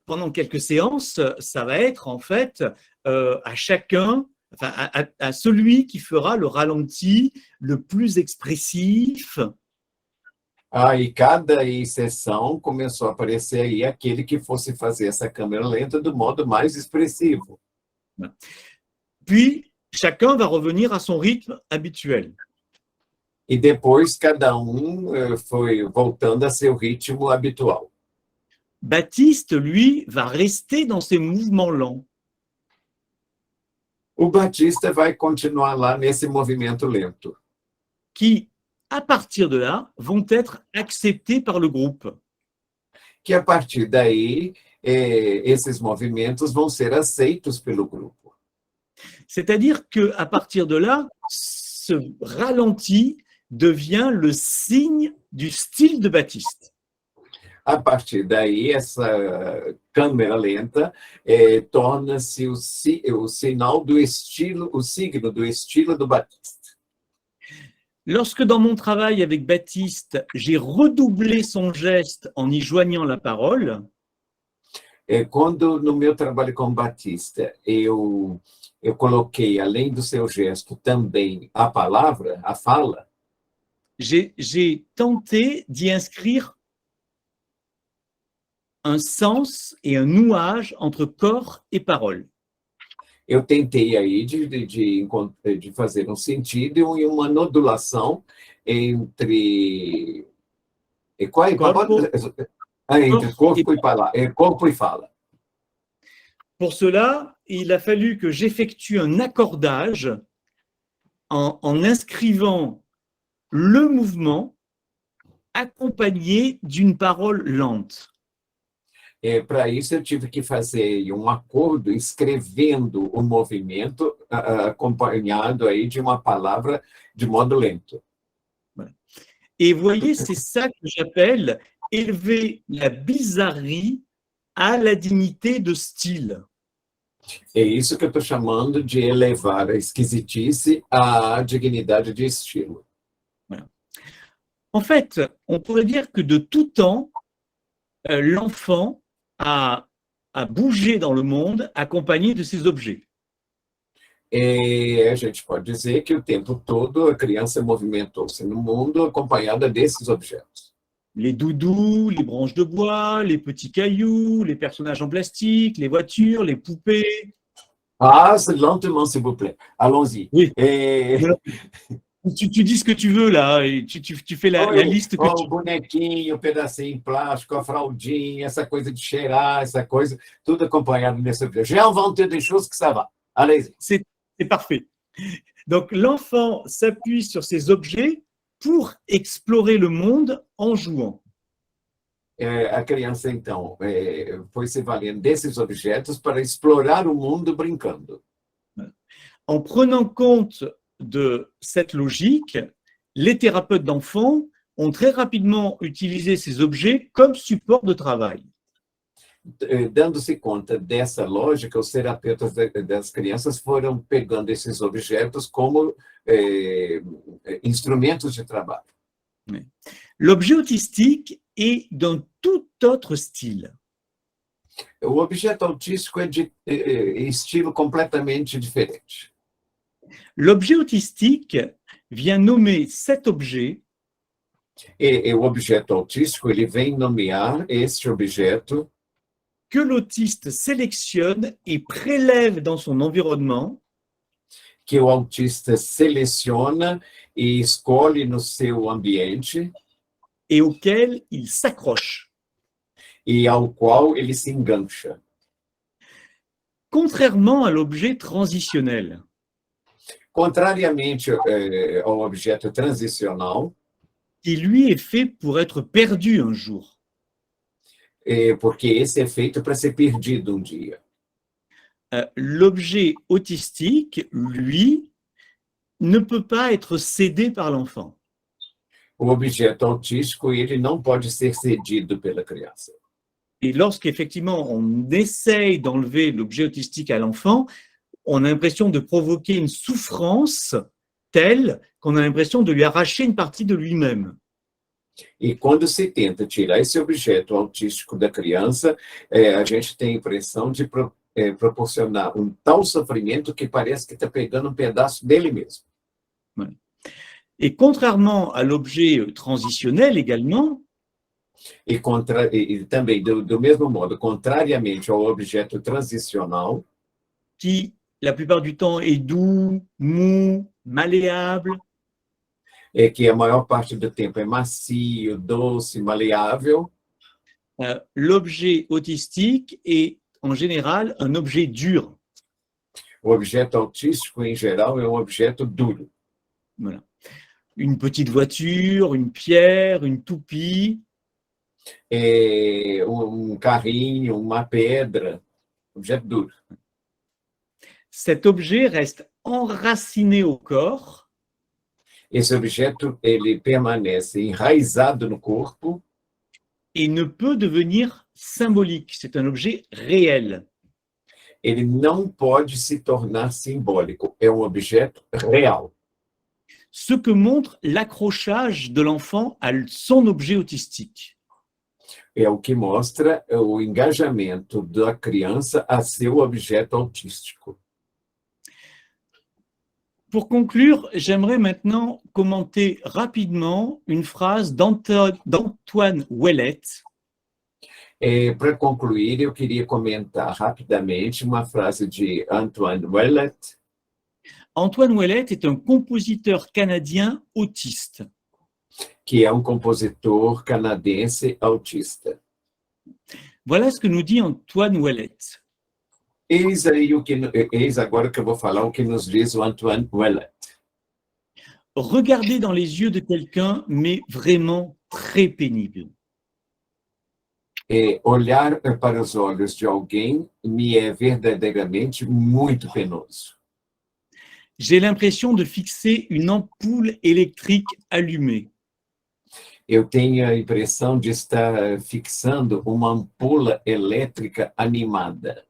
pendant quelques séances, ça va être en fait à chacun, enfin, à celui qui fera le ralenti le plus expressif. Aí, cada sessão começou a aparecer aí aquele que fosse fazer essa câmera lenta do modo mais expressivo. Puis, chacun va revenir à son rythme habituel. E depois, cada foi voltando a seu ritmo habitual. Baptiste, lui, va rester dans ses mouvements lents. O Batista vai continuar lá nesse movimento lento, Qui, à partir de là, vont être acceptés par le groupe. que a partir daí, esses movimentos vão ser aceitos pelo grupo. C'est-à-dire qu'à partir de là, ce ralenti devient le signe du style de Baptiste. A partir daí, essa câmera lenta torna-se o sinal do estilo, o signo do estilo do Batista. Lorsque dans mon travail avec Baptiste, j'ai redoublé son geste en y joignant la parole, Quando no meu trabalho com Batista, eu coloquei, além do seu gesto, também a palavra, a fala, j'ai tenté d'y inscrire un sens et un nouage entre corps et parole. eu tentei aí de fazer um sentido e uma nodulação entre entre corpo e fala. Pour cela, il a fallu que j'effectue un accordage en inscrivant le mouvement accompagné d'une parole lente. Para isso, eu tive que fazer um acordo escrevendo o movimento acompanhado aí de uma palavra de modo lento. Et vous voyez, c'est ça que j'appelle élever la bizarrerie à la dignité de style. É isso que eu estou chamando de elevar a esquisitice à dignidade de estilo. En fait, on pourrait dire que de tout temps, l'enfant a bougé dans le monde accompagné de ses objets. E a gente pode dizer que o tempo todo a criança movimentou-se no mundo acompanhada desses objetos. Les doudous, les branches de bois, les petits cailloux, les personnages en plastique, les voitures, les poupées. Ah, lentement, s'il vous plaît. Allons-y. Oui. Tu dis ce que tu veux là, et tu fais la liste que o bonequinho, o pedacinho plástico, a fraldinha, essa coisa de cheirar, essa coisa, tudo acompanhado nesse objeto. J'ai inventé des choses que ça va. Allez-y. C'est parfait. Donc l'enfant s'appuie sur ces objets pour explorer le monde en jouant. A criança, então, foi se valendo desses objetos para explorar o mundo brincando. En prenant compte de cette logique, les thérapeutes d'enfants ont très rapidement utilisé ces objets comme support de travail. Dando-se conta dessa lógica, os terapeutas das crianças foram pegando esses objetos como instrumentos de trabalho. L'objet autistique est d'un tout autre style. O objeto autístico é de estilo completamente diferente. L'objet autistique vient nommer cet objet E o objeto autístico, ele vem nomear este objeto que l'autiste sélectionne et prélève dans son environnement que o autista seleciona e escolhe no seu ambiente et auquel il s'accroche. e ao qual ele se engancha. Contrairement à l'objet transitionnel, Contrariamente ao objeto transicional, qui lui est fait pour être perdu un jour. porque esse é feito para ser perdido dia. L'objet autistique, lui, ne peut pas être cédé par l'enfant. O objeto autístico, ele não pode ser cedido pela criança. Et lorsqu'effectivement on essaye d'enlever l'objet autistique à l'enfant, on a l'impression de provoquer une souffrance telle qu'on a l'impression de lui arracher une partie de lui-même. E quando se tenta tirar esse objeto autístico da criança, a gente tem a impressão de proporcionar um tal sofrimento que parece que está pegando um pedaço dele mesmo. Et contrairement à l'objet transitionnel également, E também, do mesmo modo, contrariamente ao objeto transicional, qui la plupart du temps est doux, mou, malléable, que a maior parte do tempo é macio, doce, maleável, l'objet autistique est en général un objet dur. o objeto autístico, em geral, é um objeto duro. Voilà. Une petite voiture, une pierre, une toupie, Carrinho, uma pedra, objeto duro. cet objet reste enraciné au corps Esse objeto, ele permanece enraizado no corpo et ne peut devenir symbolique. C'est un objet réel. ele não pode se tornar simbólico, é um objeto real. Ce que montre l'accrochage de l'enfant à son objet autistique. É o que mostra o engajamento da criança a seu objeto autístico. Pour conclure, j'aimerais maintenant commenter rapidement une phrase d'Antoine Ouellet, Para concluir, eu queria comentar rapidamente uma frase de Antoine Ouellet. Antoine Ouellet est un compositeur canadien autiste. Que é um compositor canadense autista. Voilà ce que nous dit Antoine Ouellet. Eis agora que eu vou falar o que nos diz o Antoine Ouellet. Regarder dans les yeux de quelqu'un m'est vraiment très pénible. Olhar para os olhos de alguém me é verdadeiramente muito penoso. J'ai l'impression de fixer une ampoule électrique allumée. Eu tenho a impressão de estar fixando uma ampola elétrica animada.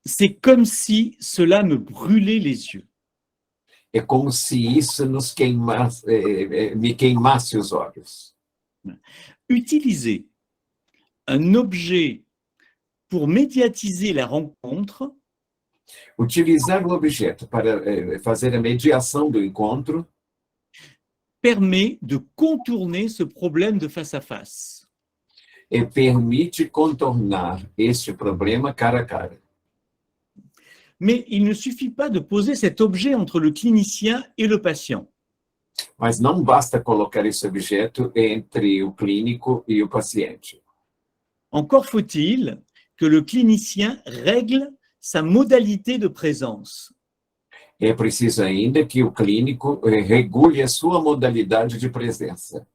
C'est comme si cela me brûlait les yeux. É como se isso me queimasse os olhos. Utiliser un objet pour médiatiser la rencontre Utilizar o objeto para fazer a mediação do encontro permet de contourner ce problème de face à face. Permite contornar este problema cara a cara. Mais il ne suffit pas de poser cet objet entre le clinicien et le patient. Mas não basta colocar esse objeto entre o clínico e o paciente. Encore faut-il que le clinicien règle sa modalité de présence. É preciso ainda que o clínico regule a sua modalidade de presença.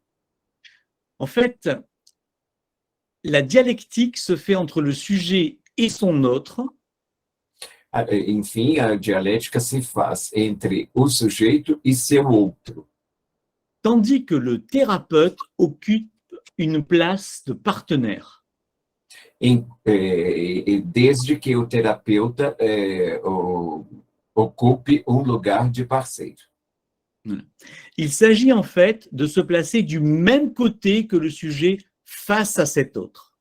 En fait, la dialectique se fait entre le sujet et son autre, Enfim, a dialética se faz entre o sujeito e seu outro, tandis que le thérapeute occupe une place de partenaire. desde que o terapeuta ocupe um lugar de parceiro. Il s'agit en fait de se placer du même côté que le sujet face à cet autre.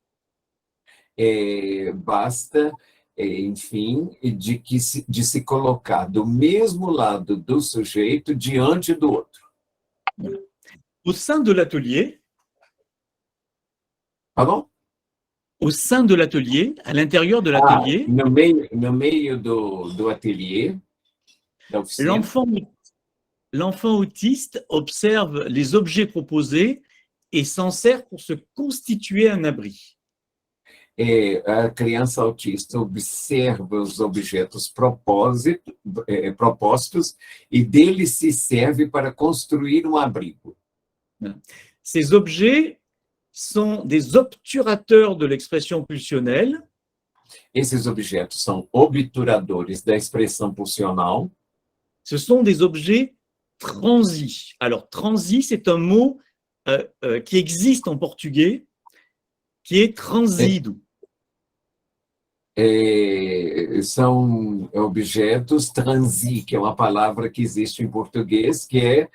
Basta, enfim, de se colocar do mesmo lado do sujeito diante do outro. Au sein de l'atelier, Pardon? au sein de l'atelier, à l'intérieur de l'atelier, No meio do atelier, da oficina, l'enfant autiste observe les objets proposés et s'en sert pour se constituer un abri. a criança autista observa os objetos propostos e deles se serve para construir um abrigo. Ces objets sont des obturateurs de l'expression pulsionnelle. Esses objetos são obturadores da expressão pulsional. Ce sont des objets transis. Alors, transi, c'est un mot qui existe en portugais, qui est transido. São objetos transi, que é uma palavra que existe em português, que é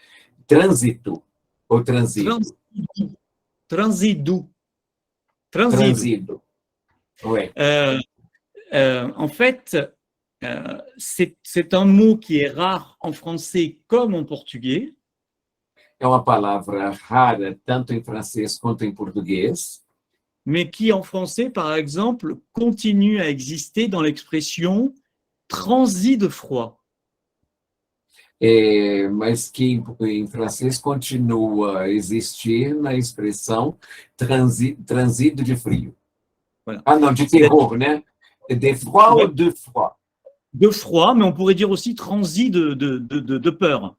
trânsito, ou transido. Transido. Transido. Ouais. En fait, c'est un mot qui est rare en français comme en portugais. É uma palavra rara, tanto em francês quanto em português, mais qui en français, par exemple, continue à exister dans l'expression transi de froid. Mas que em francês continua a existir na expressão transido de frio. Voilà. Ah non, de terror, né? De froid ou de froid? De froid, mais on pourrait dire aussi transi de peur.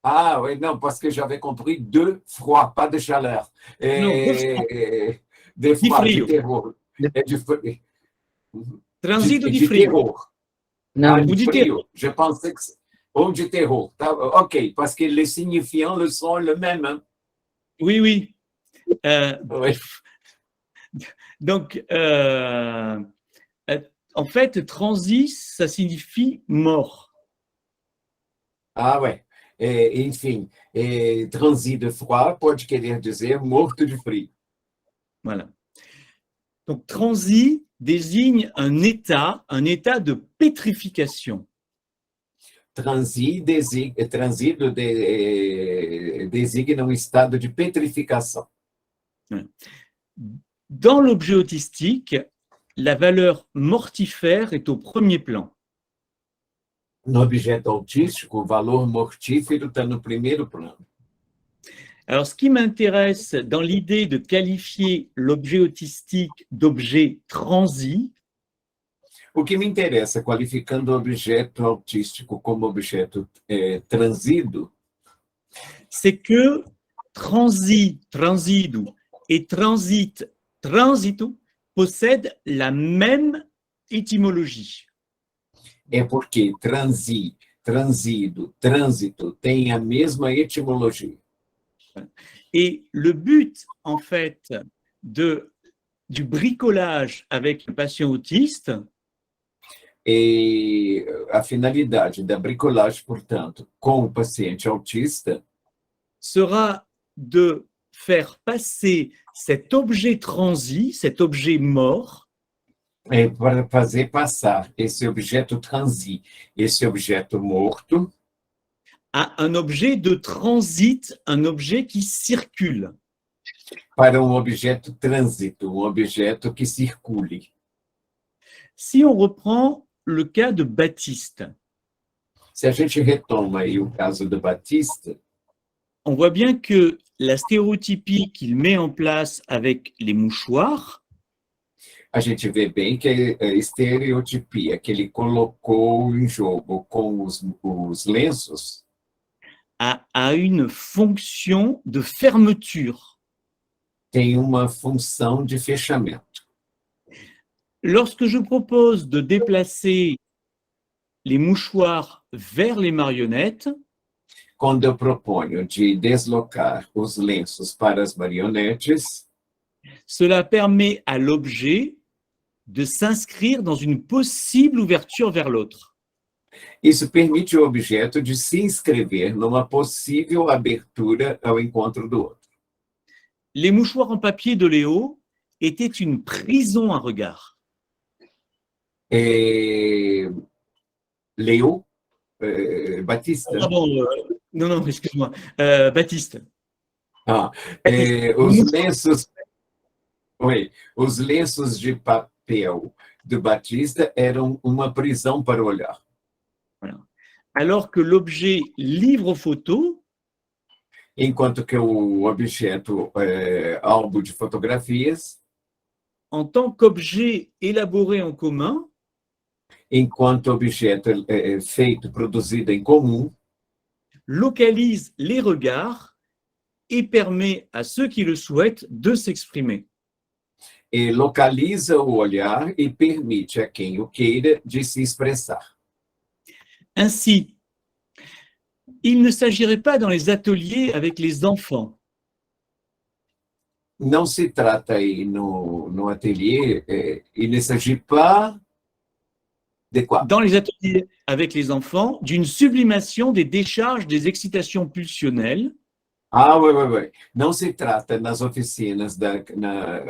Ah oui, non, parce que j'avais compris de froid, pas de chaleur. De froid, de terror. Transido de de frio. terror. Não, Ah, de de frio. Je pensais que... Ou de terror. Tá, ok, parce que les signifiants le sont le même. Hein? Oui, oui. Oui. Donc, en fait, transi, ça signifie mort. Ah, ouais. Enfim, transi de froid pode querer dizer morto de frio. Voilà. Donc, transi désigne un état de pétrification. Transido designa um estado de petrificação. Dans l'objet autistique, la valeur mortifère est au premier plan. No objeto autístico, o valor mortífero está no primeiro plano. Alors, ce qui m'intéresse dans l'idée de qualifier l'objet autistique d'objet transi, O que me interessa, qualificando o objeto autístico como objeto transido, c'est que transido et transito possèdent la même étymologie. É porque transido, trânsito tem a mesma etimologia. Et le but, en fait, du bricolage avec le patient autiste, E a finalidade da bricolagem, portanto, com o paciente autista, sera de faire passer cet objet transi, cet objet mort, para fazer passar esse objeto transi, esse objeto morto, à un objet de transit, un objet qui circule. para um objeto trânsito, um objeto que circule. Si on reprend le cas de Baptiste, Se a gente retoma aí o caso do Batista, on voit bien que la stéréotypie qu'il met en place avec les mouchoirs a gente vê bem que a estereotipia que ele colocou em jogo com os lenços a une fonction de fermeture. tem uma função de fechamento. Lorsque je propose de déplacer les mouchoirs vers les marionnettes, Quando eu proponho de deslocar os lenços para as marionetes, cela permet à l'objet de s'inscrire dans une possible ouverture vers l'autre. isso permite ao objeto de se inscrever numa possível abertura ao encontro do outro. Les mouchoirs en papier de Léo étaient une prison à regard. Leo, Batista. Pardon, non, excuse-moi. Baptiste. Os lenços de papel do Batista eram uma prisão para o olhar. Voilà. Alors que l'objet livre photo, Enquanto que o objeto álbum de fotografias, en tant qu'objet élaboré en commun, enquanto objeto feito, produzido em comum, localise les regards et permet à ceux qui le souhaitent de s'exprimer. E localiza o olhar e permite a quem o queira de se expressar. Ainsi, il ne s'agirait pas dans les ateliers avec les enfants Não se trata aí no ateliê, il ne s'agit pas de quoi? dans les ateliers avec les enfants d'une sublimation des décharges des excitations pulsionnelles Ah, oui. Não se trata nas oficinas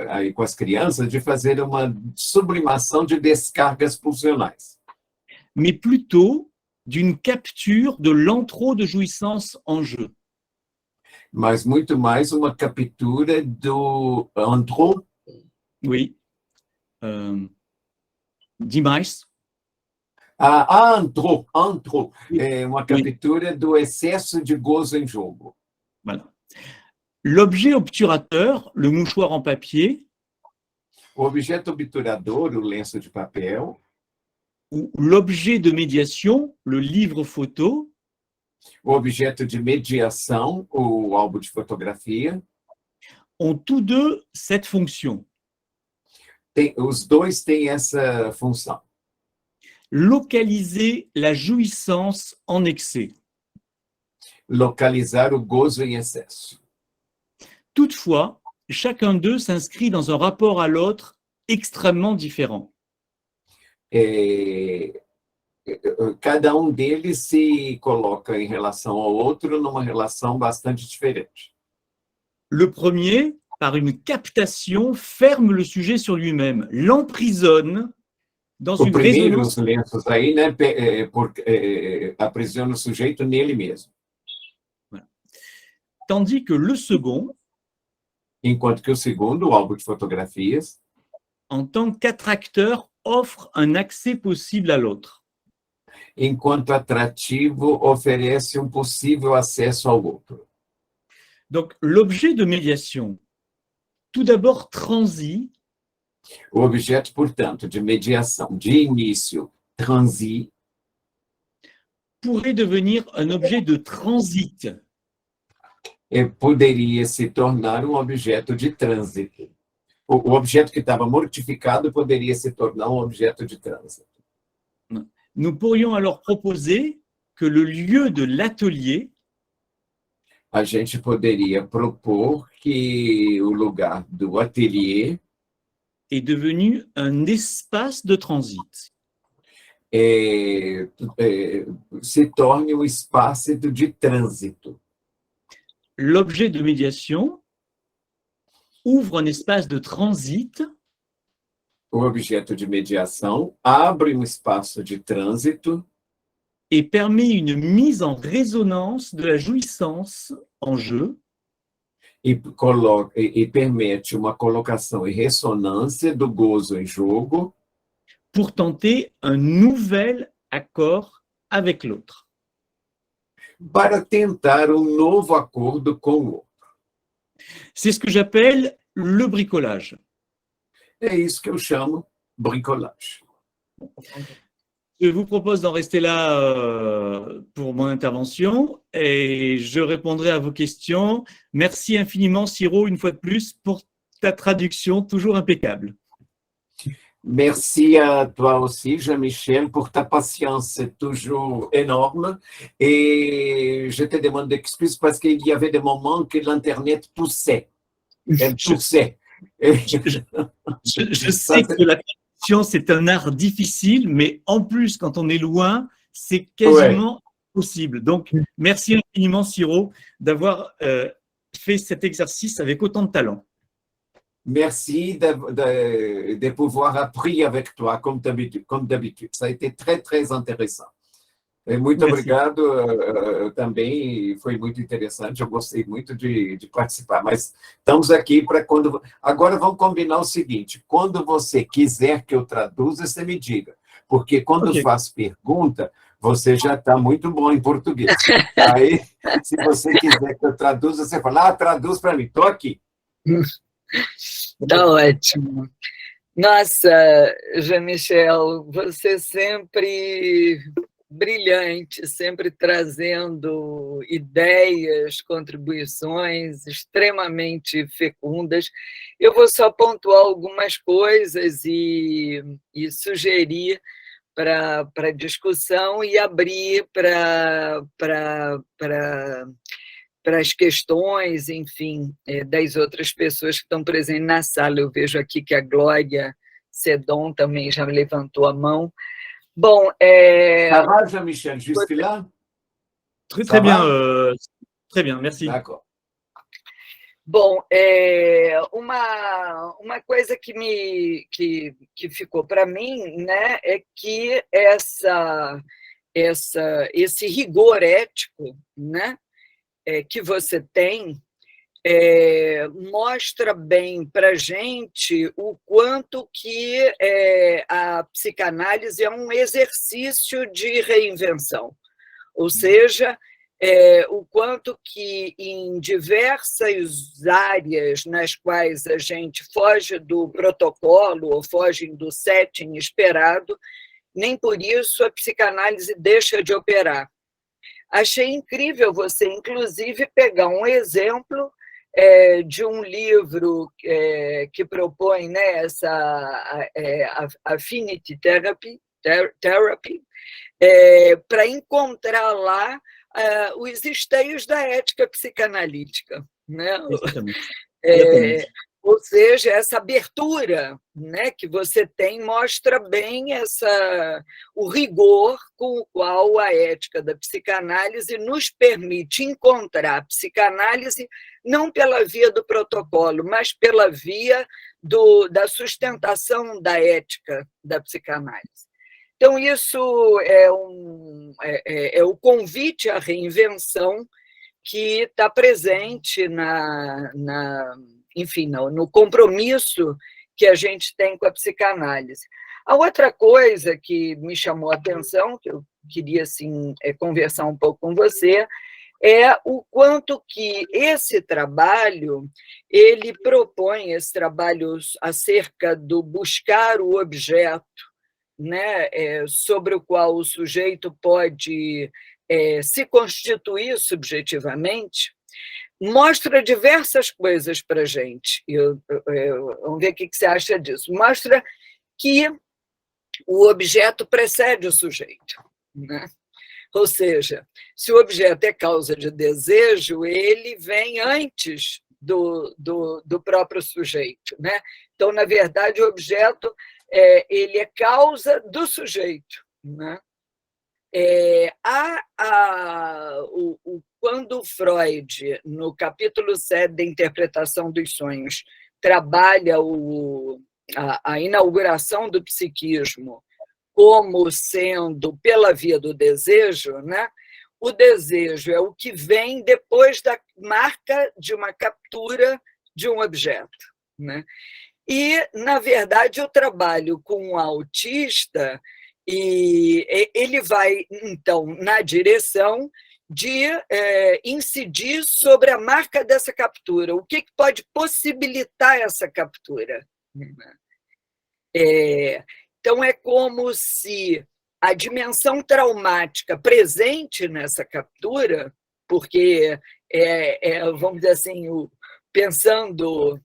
aí com as crianças de fazer uma sublimação de descargas pulsionais, mais plutôt d'une capture de l'entrée de jouissance en jeu. mas muito mais uma captura do antro, Oui. Demais. antro, uma captura do excesso de gozo em jogo. Voilà. L'objet obturateur, le mouchoir en papier, O objeto obturador, o lenço de papel, ou l'objet de médiation, le livre photo, o objeto de mediação, o álbum de fotografia, ont tous deux cette fonction. os dois têm essa função. Localiser la jouissance en excès. Localizar o gozo em excesso. Toutefois, chacun d'eux s'inscrit dans un rapport à l'autre extrêmement différent. Cada deles se coloca em relação ao outro numa relação bastante diferente. Le premier, par une captation, ferme le sujet sur lui-même, l'emprisonne dans O une primeiro, résonance. os lenços aí, né, aprisiona o sujeito nele mesmo. Tandis que le second, Enquanto que o segundo, o álbum de fotografias, en tant qu'attracteur, offre un accès possible à l'autre. enquanto atrativo, oferece possível acesso ao outro. Donc, l'objet de médiation, tout d'abord transi, O objeto, portanto, de mediação, de início, transi, pourrait devenir un objet de transit. poderia se tornar objeto de trânsito. O objeto que estava mortificado poderia se tornar objeto de trânsito. Nous pourrions alors proposer que le lieu de l'atelier A gente poderia propor que o lugar do ateliê est devenu un espace de transit. se torne espaço de trânsito. L'objet de médiation ouvre un espace de transit O objeto de mediação abre espaço de trânsito et permet une mise en résonance de la jouissance en jeu e permite uma colocação em ressonância do gozo em jogo pour tenter un nouvel accord avec l'autre. para tentar novo acordo com o outro. C'est ce que j'appelle le bricolage. É isso que eu chamo bricolage. Je vous propose d'en rester là pour mon intervention et je répondrai à vos questions. Merci infiniment, Ciro, une fois de plus, pour ta traduction toujours impeccable. Merci à toi aussi, Jean-Michel, pour ta patience toujours énorme. Et je te demande d'excuses parce qu'il y avait des moments que l'Internet poussait. Elle poussait. Je sais que la traduction, c'est un art difficile, mais en plus, quand on est loin, c'est quasiment possible. Donc, merci infiniment, Ciro, d'avoir fait cet exercice avec autant de talent. Merci de pouvoir apprendre avec toi, comme d'habitude. Ça a été très, très intéressant. Muito obrigado também, foi muito interessante, eu gostei muito de participar, mas estamos aqui para quando... Agora vamos combinar o seguinte, quando você quiser que eu traduza, você me diga, porque quando eu faço pergunta, você já está muito bom em português. Aí, se você quiser que eu traduza, você fala, traduz para mim, estou aqui. Tá ótimo. Nossa, Jean-Michel, você sempre brilhante, sempre trazendo ideias, contribuições extremamente fecundas. Eu vou só pontuar algumas coisas e sugerir para discussão e abrir para as questões, enfim, das outras pessoas que estão presentes na sala. Eu vejo aqui que a Glória Sedon também já levantou a mão. Bon, Ça va, Jean-Michel, jusque-là? Très bien, très bien, merci. D'accord. Bom, uma coisa que ficou para mim, né, é que esse rigor ético, né, que você tem, mostra bem para a gente o quanto que a psicanálise é um exercício de reinvenção, ou seja, o quanto que em diversas áreas nas quais a gente foge do protocolo ou foge do setting esperado, nem por isso a psicanálise deixa de operar. Achei incrível você, inclusive, pegar um exemplo de um livro que propõe, né, essa affinity therapy, para encontrar lá os esteios da ética psicanalítica, né? Ou seja, essa abertura, né, que você tem mostra bem o rigor com o qual a ética da psicanálise nos permite encontrar a psicanálise não pela via do protocolo, mas pela via da sustentação da ética da psicanálise. Então, isso é o convite à reinvenção que está presente enfim, no compromisso que a gente tem com a psicanálise. A outra coisa que me chamou a atenção, que eu queria assim, conversar um pouco com você, é o quanto que esse trabalho, ele propõe esse trabalho acerca do buscar o objeto, né, sobre o qual o sujeito pode se constituir subjetivamente, mostra diversas coisas para a gente. Vamos ver o que você acha disso. Mostra que o objeto precede o sujeito, né? Ou seja, se o objeto é causa de desejo, ele vem antes do próprio sujeito, né? Então, na verdade, o objeto ele é causa do sujeito, né? Quando Freud, no capítulo 7 da interpretação dos sonhos, trabalha a inauguração do psiquismo como sendo pela via do desejo, né? O desejo é o que vem depois da marca de uma captura de um objeto, né? E, na verdade, o trabalho com o autista, e ele vai, então, na direção de incidir sobre a marca dessa captura. O que pode possibilitar essa captura? Então, é como se a dimensão traumática presente nessa captura, porque, vamos dizer assim, pensando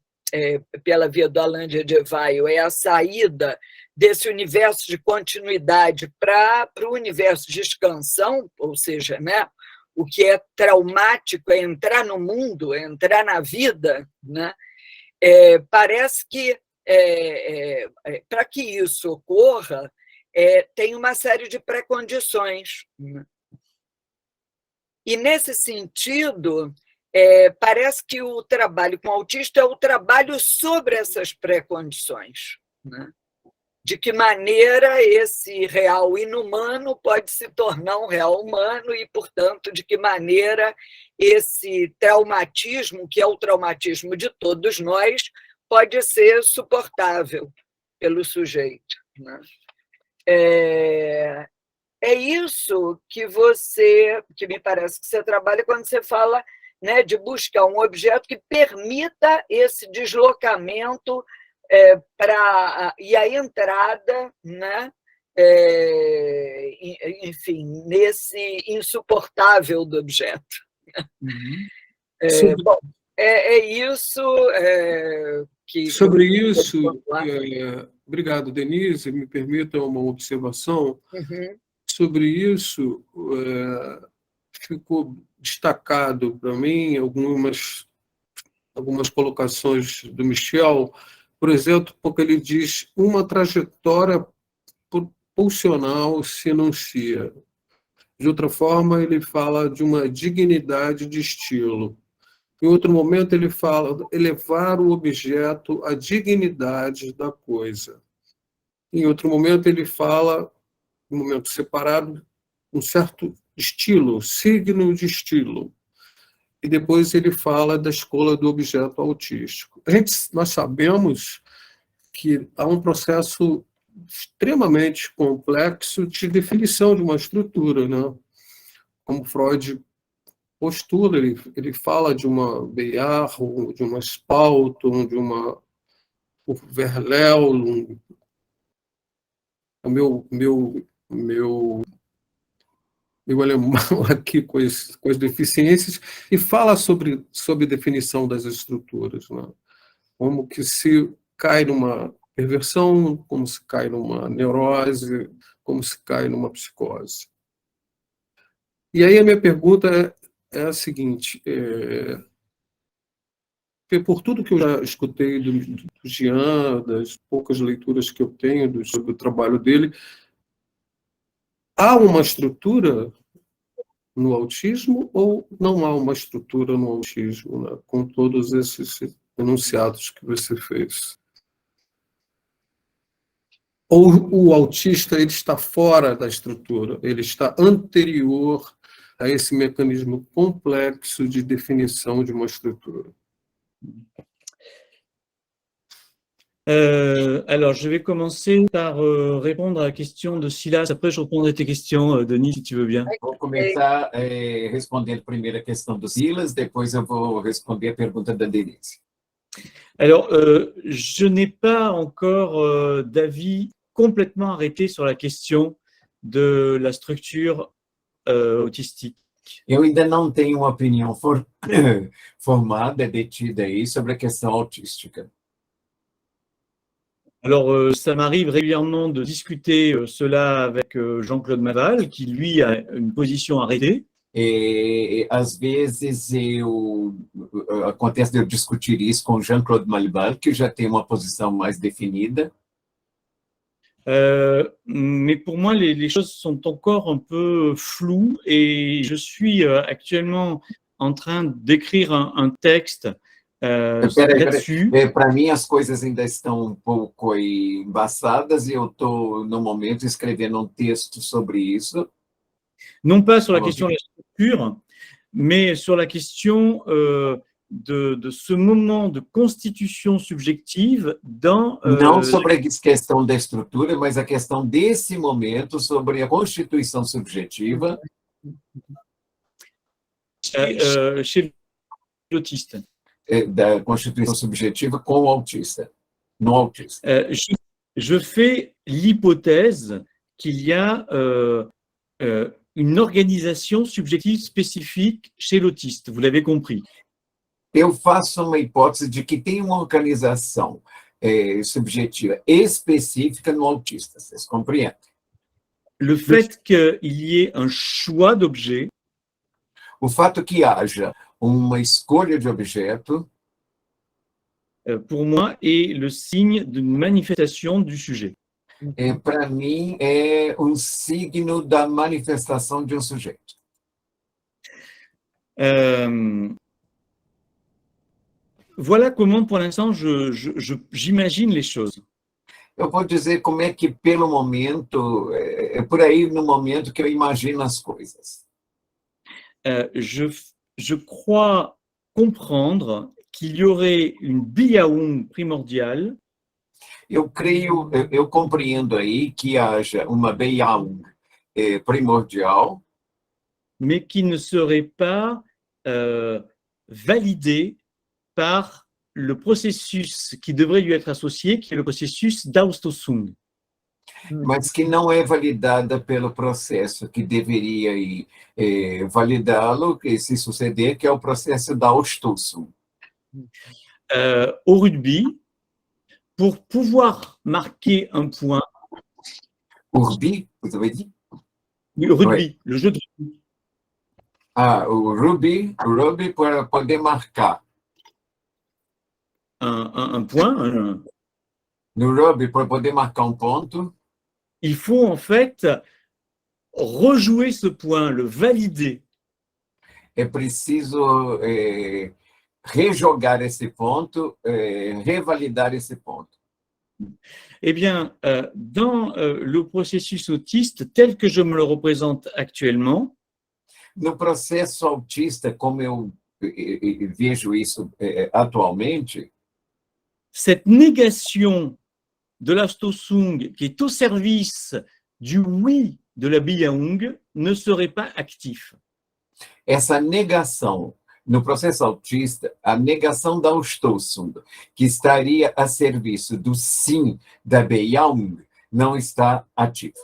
pela via do Alain de Gevaio, é a saída desse universo de continuidade para o universo de expansão, ou seja, né, o que é traumático é entrar no mundo, é entrar na vida, né? Parece que, para que isso ocorra, tem uma série de pré-condições, né? E, nesse sentido, parece que o trabalho com autista é o trabalho sobre essas pré-condições, né? De que maneira esse real inumano pode se tornar um real humano e, portanto, de que maneira esse traumatismo, que é o traumatismo de todos nós, pode ser suportável pelo sujeito, né? É isso que me parece que você trabalha quando você fala, né, de buscar um objeto que permita esse deslocamento e a entrada, né, enfim, nesse insuportável do objeto. Bom, isso que... Sobre isso, obrigado, Denise, me permita uma observação. Uhum. Sobre isso, ficou destacado para mim algumas colocações do Michel, por exemplo, porque ele diz uma trajetória pulsional se enuncia. De outra forma, ele fala de uma dignidade de estilo. Em outro momento, ele fala elevar o objeto à dignidade da coisa. Em outro momento, ele fala, em um momento separado, um certo estilo, signo de estilo. E depois ele fala da escola do objeto autístico. Nós sabemos que há um processo extremamente complexo de definição de uma estrutura, né? Como Freud postula, ele fala de uma Beyerl, de uma Spaltung, de uma Verleul, meu alemão aqui com as deficiências, e fala sobre definição das estruturas, né? Como que se cai numa perversão, como se cai numa neurose, como se cai numa psicose. E aí a minha pergunta é a seguinte, por tudo que eu já escutei do Jean, das poucas leituras que eu tenho sobre o trabalho dele, há uma estrutura no autismo ou não há uma estrutura no autismo, né? Com todos esses enunciados que você fez? Ou o autista ele está fora da estrutura, ele está anterior a esse mecanismo complexo de definição de uma estrutura? Alors, je vais commencer par répondre à la question de Silas. Après, je reprendrai tes questions, Denis, si tu veux bien. Vou começar respondendo primeiro a questão do Silas, depois eu vou responder a pergunta da Denise. Alors, je n'ai pas encore d'avis complètement arrêté sur la question de la structure autistique. Eu ainda não tenho uma opinião formada, detida aí, sobre a questão autística. Alors, ça m'arrive régulièrement de discuter cela avec Jean-Claude Maval, qui, lui, a une position arrêtée. E, às vezes, acontece de eu discutir isso com Jean-Claude Malval, que já tem uma posição mais definida. Mais pour moi, les choses sont encore un peu floues et je suis actuellement en train d'écrire un texte là-dessus. Para mim, as coisas ainda estão um pouco aí embaçadas e eu estou, no momento, escrevendo um texto sobre isso. Non pas sur la question de la structure, mais sur la question de ce moment de constitution subjective dans... Não sobre a questão da estrutura, mas a questão desse momento sobre a constituição subjetiva chez l'autiste. Da constituição subjetiva com o autista, no autista. Je fais l'hypothèse qu'il y a une organisation subjective spécifique chez l'autiste, vous l'avez compris. Eu faço uma hipótese de que tem uma organização subjetiva específica no autista, vocês compreendem? Le fait qu'il y ait un choix d'objet, o fato que haja uma escolha de objeto, pour moi, est le signe d'une manifestation du sujet. Para mim, é signo da manifestação de um sujeito. Voilà comment, pour l'instant, j'imagine les choses. Eu vou dizer como é que, pelo momento, por aí no momento que eu imagino as coisas. Je crois comprendre qu'il y aurait une Biaoung primordiale. Eu compreendo aí que haja uma Biaoung primordial, mais qui ne serait pas validée par le processus qui devrait lui être associé, qui est le processus d'Austosung. mas que não é validada pelo processo que deveria validá-lo, que se suceder, que é o processo da Ausstoßung. Au rugby, pour pouvoir marquer un point, O rugby, vous avez dit? le rugby, le jeu de rugby, Ah, o rugby para poder marcar. un point, No rugby, para poder marcar um ponto, il faut en fait rejouer ce point, le valider. é preciso rejogar esse ponto, revalidar esse ponto. Eh bien, dans le processus autiste tel que je me le représente actuellement, No processo autista, como eu vejo isso atualmente, cette négation de l'Astosung qui est au service du oui de la Biaung ne serait pas actif. essa negação, no processo autista, a negação da Ausstoßung, que estaria a serviço do sim da Beyond, não está ativa.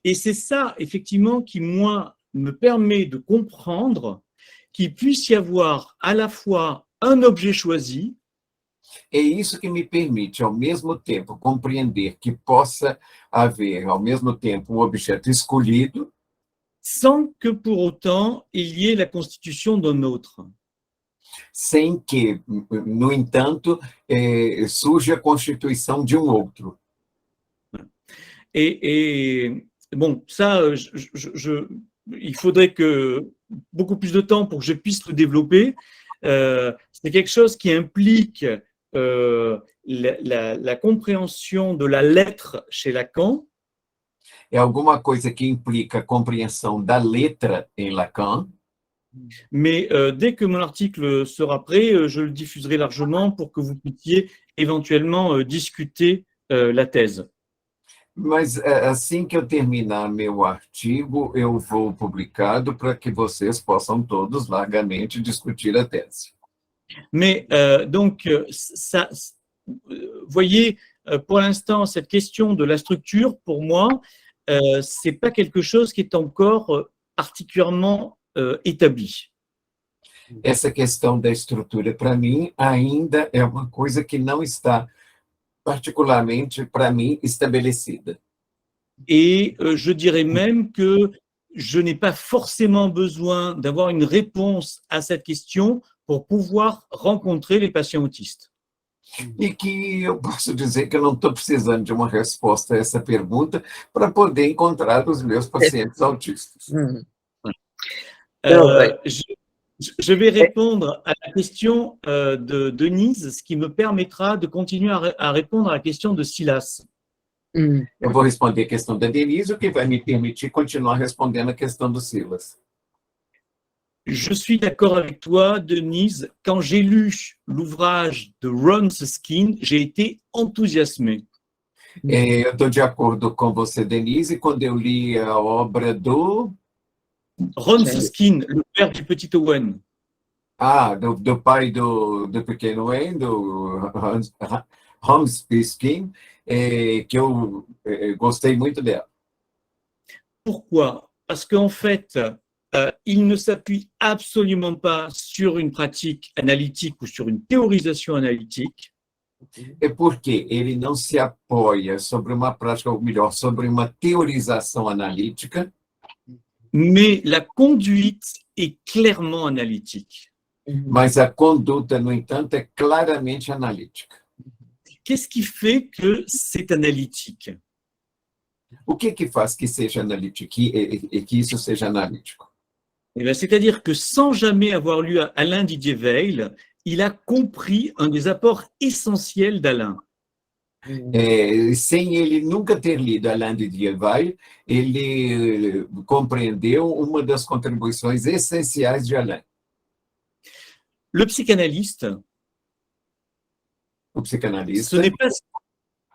Et c'est ça, effectivement, qui, moi, me permet de comprendre qu'il puisse y avoir à la fois un objet choisi, É isso que me permite, ao mesmo tempo, compreender que possa haver, ao mesmo tempo, um objeto escolhido, sans que pour autant il y ait la constitution d'un autre. sem que, no entanto, surja a constituição de um outro. Et bon, ça, il faudrait que beaucoup plus de temps pour que je puisse le développer. C'est quelque chose qui implique la compréhension de la lettre chez Lacan. É alguma coisa que implica a compreensão da letra em Lacan, Mais dès que mon article sera prêt, je le diffuserai largement pour que vous puissiez éventuellement discuter la thèse. mas assim que eu terminar meu artigo, eu vou publicado para que vocês possam todos largamente discutir a tese. Mais donc, ça, voyez, pour l'instant, cette question de la structure, pour moi, c'est pas quelque chose qui est encore particulièrement établi. Essa questão da estrutura, para mim, ainda é uma coisa que não está particularmente, para mim, estabelecida. Et je dirais même que je n'ai pas forcément besoin d'avoir une réponse à cette question pour pouvoir rencontrer les patients autistes. E que eu posso dizer que eu não estou precisando de uma resposta a essa pergunta para poder encontrar os meus pacientes autistas. Je vais répondre à la question de Denise, ce qui me permettra de continuer à répondre à la question de Silas. Eu vou responder a questão da Denise, o que vai me permitir continuar respondendo a questão do Silas. Je suis d'accord avec toi, Denise. Quand j'ai lu l'ouvrage de Ron Suskind, j'ai été enthousiasmé. Eu estou de acordo com você, Denise, quando eu li a obra do... Ron Suskind, le père du petit Owen. Ah, do pai do pequeno Wayne, do Hans Suskind, que eu gostei muito dela. Pourquoi? Parce qu'en fait, il ne s'appuie absolument pas sur une pratique analytique ou sur une théorisation analytique. É porque ele não se apoia sobre uma prática, ou melhor, sobre uma teorização analítica, Mais la conduite est clairement analytique. mas a conduta, no entanto, é claramente analítica. Qu'est-ce qui fait que c'est analytique? O que faz que seja analítico, que isso seja analítico? Eh bien, c'est-à-dire que sans jamais avoir lu Alain Didier-Weil, il a compris un des apports essentiels d'Alain. Sem ele nunca ter lido Alain Didier-Weil, ele compreendeu uma das contribuições essenciais de Alain. Le psychanalyste, O psicanalista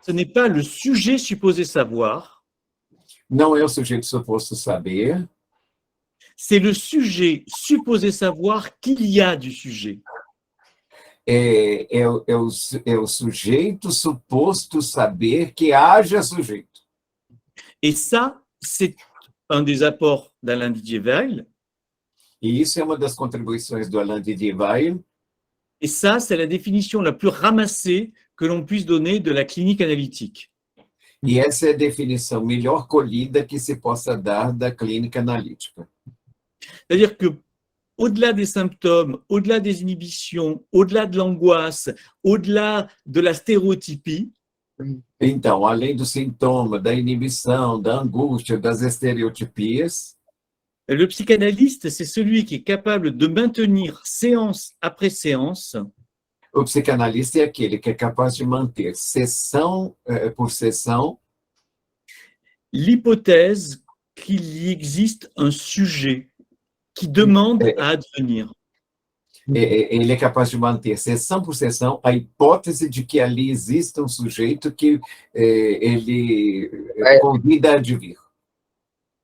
ce n'est pas le sujet supposé savoir, não é o sujeito suposto saber, c'est le sujet supposé savoir qu'il y a du sujet. é o sujeito suposto saber que haja sujeito. Et ça, c'est un des apports d'Alain Didier Weil. E isso é uma das contribuições do Alain Didier Weil. Et ça, c'est la définition la plus ramassée que l'on puisse donner de la clinique analytique. E essa é a definição melhor colhida que se possa dar da clínica analítica. C'est-à-dire que, au-delà des symptômes, au-delà des inhibitions, au-delà de l'angoisse, au-delà de la stéréotypie, Então, além do sintoma, da inibição, da angústia, das estereotipias, le psychanalyste, c'est celui qui est capable de maintenir séance après séance o psicanalista é aquele que é capaz de manter sessão por sessão l'hypothèse qu'il y existe un sujet qui demande à advenir. ele é capaz de manter sessão por sessão a hipótese de que ali existe um sujeito que ele convida a advir.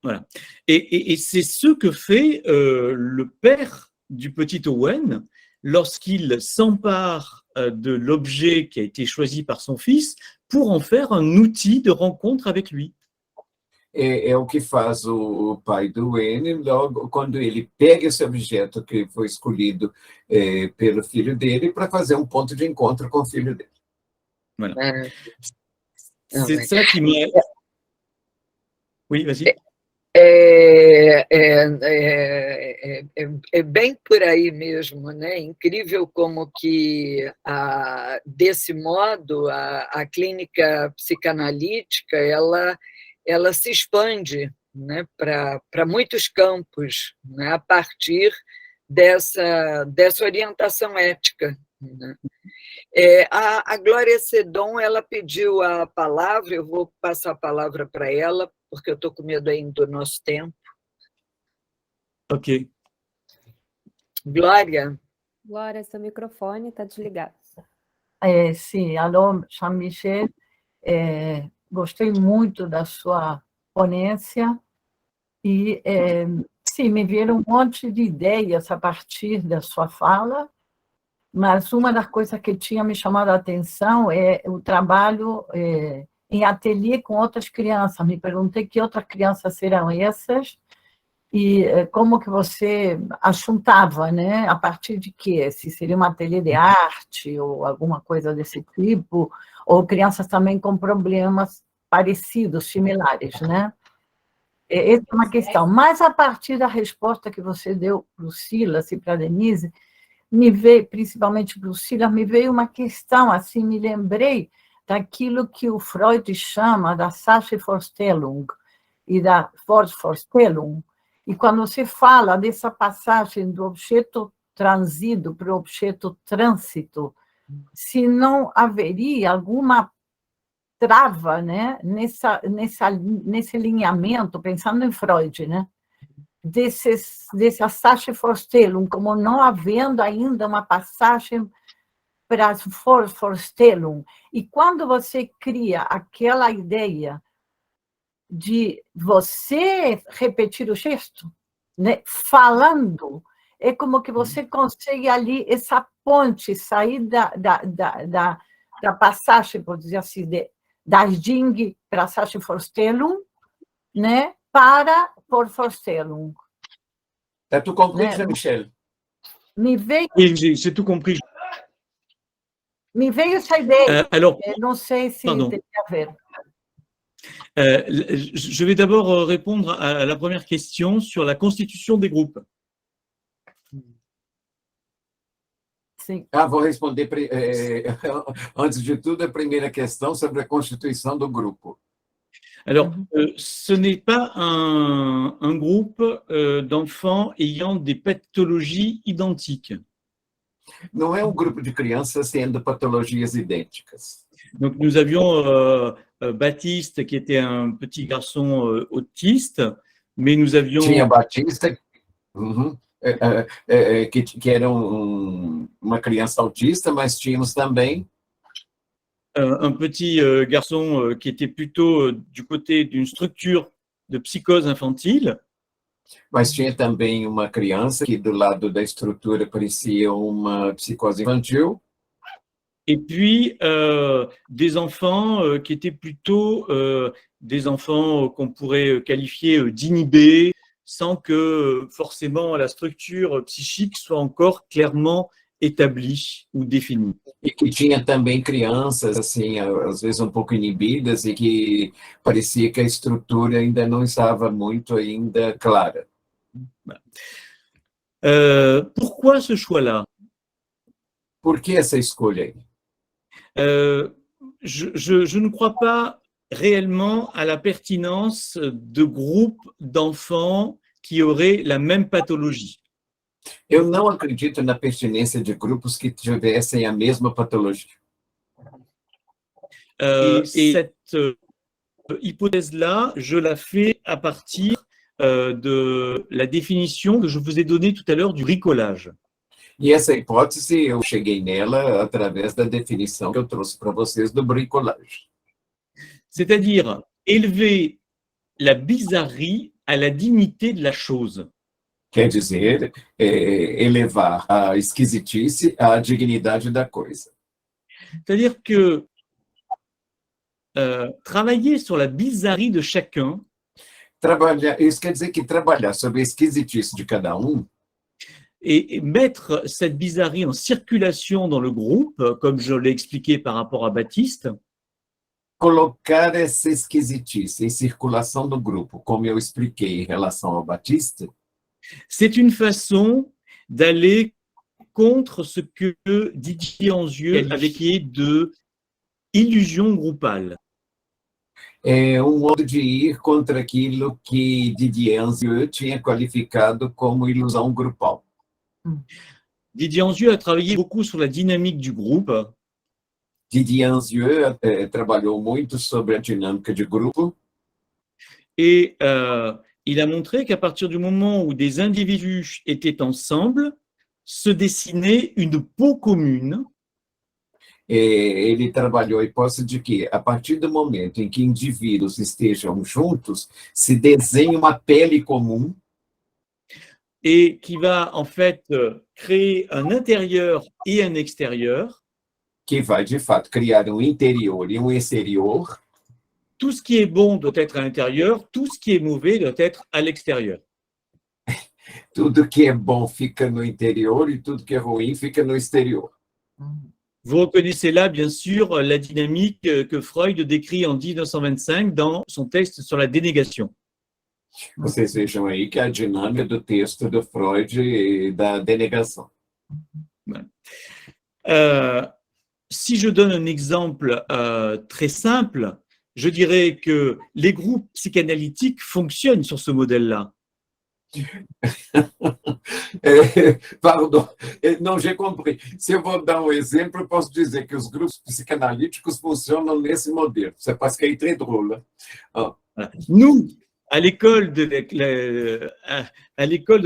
Voilà. Et c'est ce que fait le père du petit Owen lorsqu'il s'empare de l'objet qui a été choisi par son fils pour en faire un outil de rencontre avec lui. É o que faz o pai do Wayne logo quando ele pega esse objeto que foi escolhido pelo filho dele para fazer um ponto de encontro com o filho dele. Voilà. Ah, C'est ouais. ça qui m'a... Oui, vas-y. É bem por aí mesmo, né? Incrível como que, desse modo, a clínica psicanalítica ela se expande, né, para muitos campos, né, a partir dessa orientação ética, né? A Glória Sedon, ela pediu a palavra, eu vou passar a palavra para ela, porque eu estou com medo ainda do nosso tempo. Ok. Glória? Glória, seu microfone está desligado. Sim, alô, Jean-Michel. Gostei muito da sua ponência e, sim, me vieram um monte de ideias a partir da sua fala, mas uma das coisas que tinha me chamado a atenção é o trabalho em ateliê com outras crianças. Me perguntei que outras crianças serão essas e como que você achuntava, né? A partir de quê? Se seria um ateliê de arte ou alguma coisa desse tipo, ou crianças também com problemas parecidos, similares, né? Essa é uma questão. Mas, a partir da resposta que você deu para o Silas e para a Denise, me veio, principalmente para o Silas, me veio uma questão, assim, me lembrei daquilo que o Freud chama da Sachvorstellung e da Vorvorstellung. E quando você fala dessa passagem do objeto transido para o objeto trânsito, se não haveria alguma trava, né, nesse alinhamento, pensando em Freud, né, dessa Sachvorstellung, como não havendo ainda uma passagem para a Vorvorstellung. E quando você cria aquela ideia de você repetir o gesto, né, falando, é como que você consegue ali essa ponte, sair da passagem, por dizer assim, da Jing para a Sachvorstellung, né, para Vorvorstellung. Tu compris, Jean-Michel? Me veio, Oui, j'ai tout compris. me veio essa ideia, Alors, não sei se pardon. tem a ver. Je vais d'abord répondre à la première question sur la constitution des groupes. Sim. Vou responder, antes de tudo, a primeira questão sobre a constituição do grupo. Alors, ce n'est pas un groupe d'enfants ayant des pathologies identiques. Não é um grupo de crianças tendo patologias idênticas. Donc, nous avions Baptiste, qui était un petit garçon autiste, mais nous avions... Tinha Batista, que era uma criança autista, mas tínhamos também un petit garçon qui était plutôt du côté d'une structure de psychose infantile. Mas tinha também uma criança que do lado da estrutura parecia uma psicose infantil. Et puis, des enfants qui étaient plutôt des enfants qu'on pourrait qualifier d'inhibés, sans que forcément la structure psychique soit encore clairement établie ou définie. E que tinha também crianças, assim, às vezes um pouco inibidas, e que parecia que a estrutura ainda não estava muito ainda clara. Pourquoi ce choix-là? Por que essa escolha aí? Je ne crois pas réellement à la pertinence de groupes d'enfants qui auraient la même pathologie. Eu não acredito na pertinência de grupos que tivessem a mesma patologia. Et cette hypothèse-là, je la fais à partir de la définition que je vous ai donnée tout à l'heure du bricolage. E essa hipótese, eu cheguei nela através da definição que eu trouxe para vocês do bricolage. C'est-à-dire élever la bizarrerie à la dignité de la chose. Quer dizer, elevar a esquisitice à dignidade da coisa. C'est-à-dire que travailler sur la bizarrerie de chacun, Isso quer dizer que trabalhar sobre a esquisitice de cada et mettre cette bizarrerie en circulation dans le groupe, comme je l'ai expliqué par rapport à Baptiste, colocar essa esquisitice em circulação do grupo, como eu expliquei em relação ao Batista, c'est une façon d'aller contre ce que Didier Anzieux avait qualifié de illusion groupale. é um modo de ir contra aquilo que Didier Anzieux tinha qualificado como ilusão grupal. Didier Anzieux a travaillé beaucoup sur la dynamique du groupe. Didier Anzieux trabalhou muito sobre a dinâmica de grupo. Et il a montré qu'à partir du moment où des individus étaient ensemble, se dessinait une peau commune. Ele trabalhou a hipótese de que, a partir do momento em que indivíduos estejam juntos, se desenha uma pele comum. Et qui va en fait créer un intérieur et un extérieur. Que vai, de fato, criar um interior e um exterior. Tout ce qui est bon doit être à l'intérieur, tout ce qui est mauvais doit être à l'extérieur. Tudo que é bom fica no interior e tudo que é ruim fica no exterior. Vous reconnaissez là, bien sûr, la dynamique que Freud décrit en 1925 dans son texte sur la dénégation. Vocês vejam aí que é a dinâmica do texto do Freud e da denegação. Si je donne un exemple très simple, je dirais que les groupes psychanalytiques fonctionnent sur ce modèle-là. Pardon, não, j'ai compris. Se eu vou dar um exemplo, eu posso dizer que os grupos psicanalíticos funcionam nesse modelo. C'est parce qu'il est très drôle. Voilà. Nous, à l'école de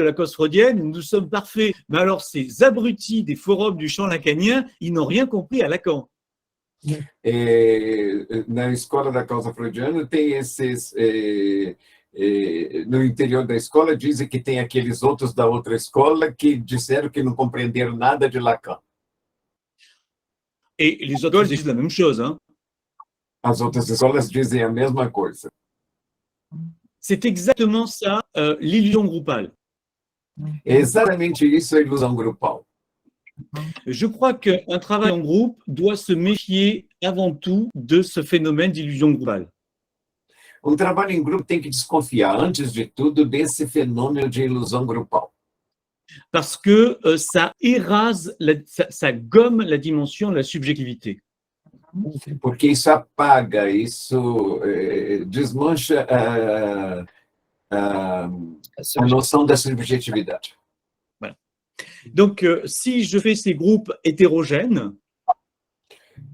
la cause freudienne, nous sommes parfaits. Mais alors, ces abrutis des forums du champ lacanien, ils n'ont rien compris à Lacan. Na escola da causa freudiana, tem esses... no interior da escola, dizem que tem aqueles outros da outra escola que disseram que não compreenderam nada de Lacan. Et les autres disent la même chose. Hein. As outras escolas dizem a mesma coisa. C'est exactement ça, l'illusion groupale. É exatamente isso, a ilusão grupal. Je crois qu'un travail en groupe doit se méfier avant tout de ce phénomène d'illusion groupale. Um trabalho em grupo tem que desconfiar, antes de tudo, desse fenômeno de ilusão grupal. Parce que ça érase, ça gomme la dimension de la subjectivité. Porque isso apaga, isso desmancha a noção da subjetividade. Voilà. Donc, si je fais ces groupes hétérogènes,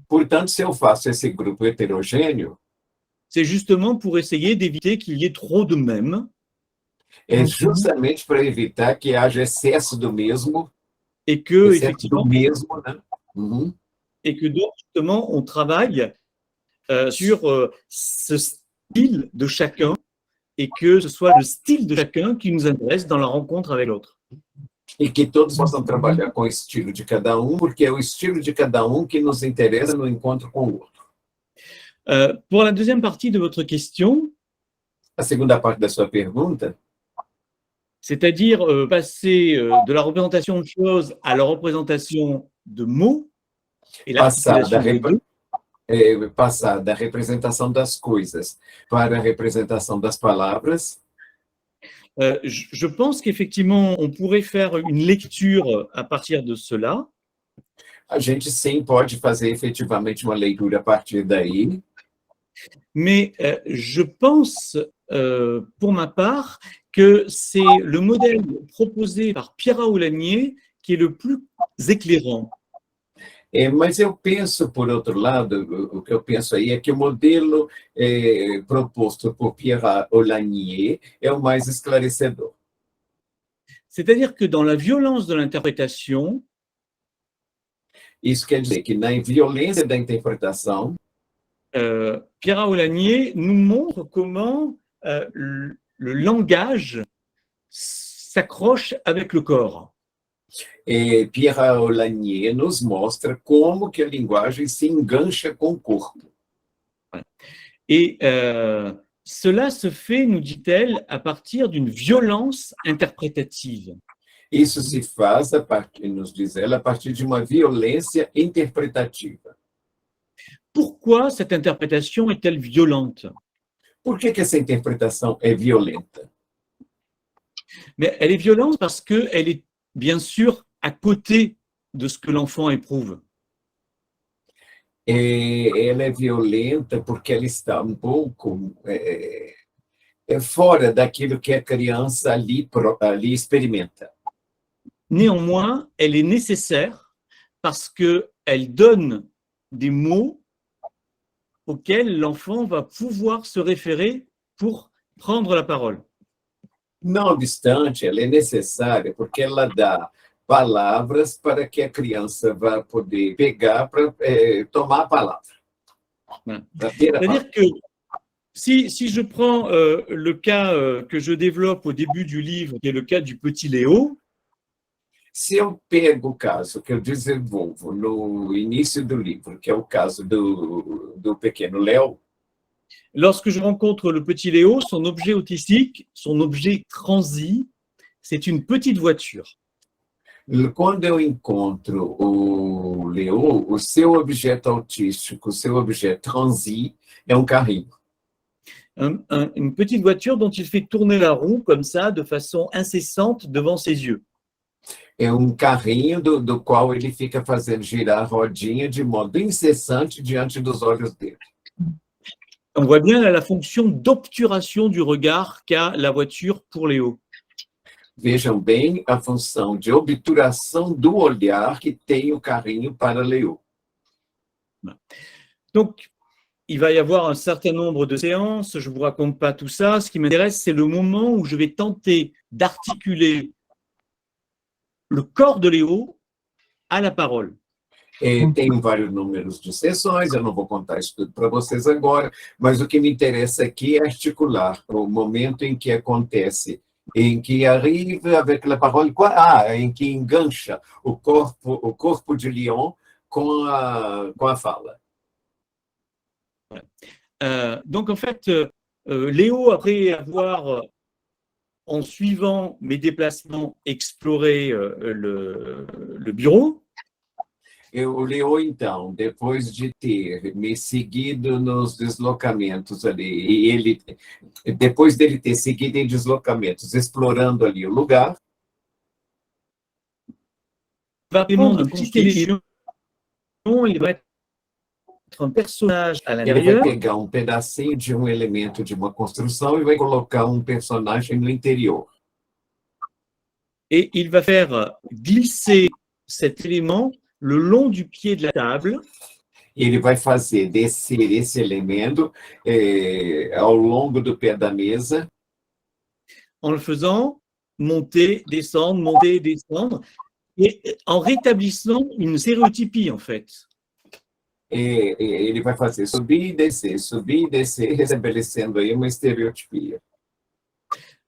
portanto, se eu faço esse grupo heterogêneo, c'est justement pour essayer d'éviter qu'il y ait trop de mêmes. É justamente para evitar que haja excesso do mesmo. Et que, effectivement, do mesmo, né? Et que donc, justement, on travaille sur ce style de chacun et que ce soit le style de chacun qui nous intéresse dans la rencontre avec l'autre. E que todos possam trabalhar com o estilo de cada porque é o estilo de cada que nos interessa no encontro com o outro. Pour la deuxième partie de votre question, A segunda parte da sua pergunta, c'est-à-dire passer de la représentation de choses à la représentation de mots et l'articulation des deux. Passar da representação das coisas para a representação das palavras, Je pense qu'effectivement, on pourrait faire une lecture à partir de cela. a gente sim pode fazer efetivamente uma leitura a partir daí, Mais je pense, pour ma part, que c'est le modèle proposé par Pierre Aulagnier qui est le plus éclairant. mas eu penso, por outro lado, o que eu penso aí é que o modelo proposto por Pierre Aulagnier é o mais esclarecedor. C'est-à-dire que dans la violence de l'interprétation, Isso quer dizer que na violência da interpretação, Pierre Aulagnier nous montre comment le langage s'accroche avec le corps. Pierre Aulagnier nos mostra como que a linguagem se engancha com o corpo. Et cela se fait, nous dit-elle, à partir d'une violence interprétative. Isso se faz, nos diz ela, a partir de uma violência interpretativa. Pourquoi cette interprétation est-elle violente? Por que essa interpretação é violenta? Mais elle est violente parce qu'elle est bien sûr à côté de ce que l'enfant éprouve. Ela é violenta porque ela está um pouco fora daquilo que a criança ali experimenta. Néanmoins, elle est nécessaire parce qu'elle donne des mots auxquels l'enfant va pouvoir se référer pour prendre la parole. Não obstante, ela é necessária porque ela dá palavras para que a criança vá poder pegar para tomar a palavra. C'est-à-dire que si je prends le cas que je développe au début du livre, qui est le cas du petit Léo, se eu pego o caso que eu desenvolvo no início do livro, que é o caso do pequeno Léo, lorsque je rencontre le petit Léo, son objet autistique, son objet transi, c'est une petite voiture. Quando eu encontro o Léo, o seu objeto autístico, o seu objeto transi, é carrinho. Une petite voiture dont il fait tourner la roue comme ça, de façon incessante devant ses yeux. É carrinho do qual ele fica fazendo girar a rodinha de modo incessante diante dos olhos dele. On voit bien la fonction d'obturation du regard qu'a la voiture pour Léo. Vejam bem a função de obturação do olhar que tem o carrinho para Léo. Donc, il va y avoir un certain nombre de séances, je ne vous raconte pas tout ça. Ce qui m'intéresse, c'est le moment où je vais tenter d'articuler le corps de Léo à la parole. Tem vários números de sessões, eu não vou contar isso tudo para vocês agora, mas o que me interessa aqui é articular o momento em que acontece, em que arriva avec la parole, em que engancha o corpo de Léon com a fala. Donc, en fait, Léo, après avoir, en suivant mes déplacements, exploré le bureau, O Léo, então, depois de ter me seguido nos deslocamentos ali, depois dele ter seguido em deslocamentos, explorando ali o lugar, va prendre un petit élément, il va être un personnage à ele vai l'intérieur, pegar pedacinho de elemento de uma construção e vai colocar personagem no interior. et il va faire glisser cet élément le long du pied de la table. Ele vai fazer descer esse elemento ao longo do pé da mesa, En le faisant monter, descendre, et en rétablissant une stéréotypie, en fait. ele vai fazer subir e descer, estabelecendo aí uma estereotipia.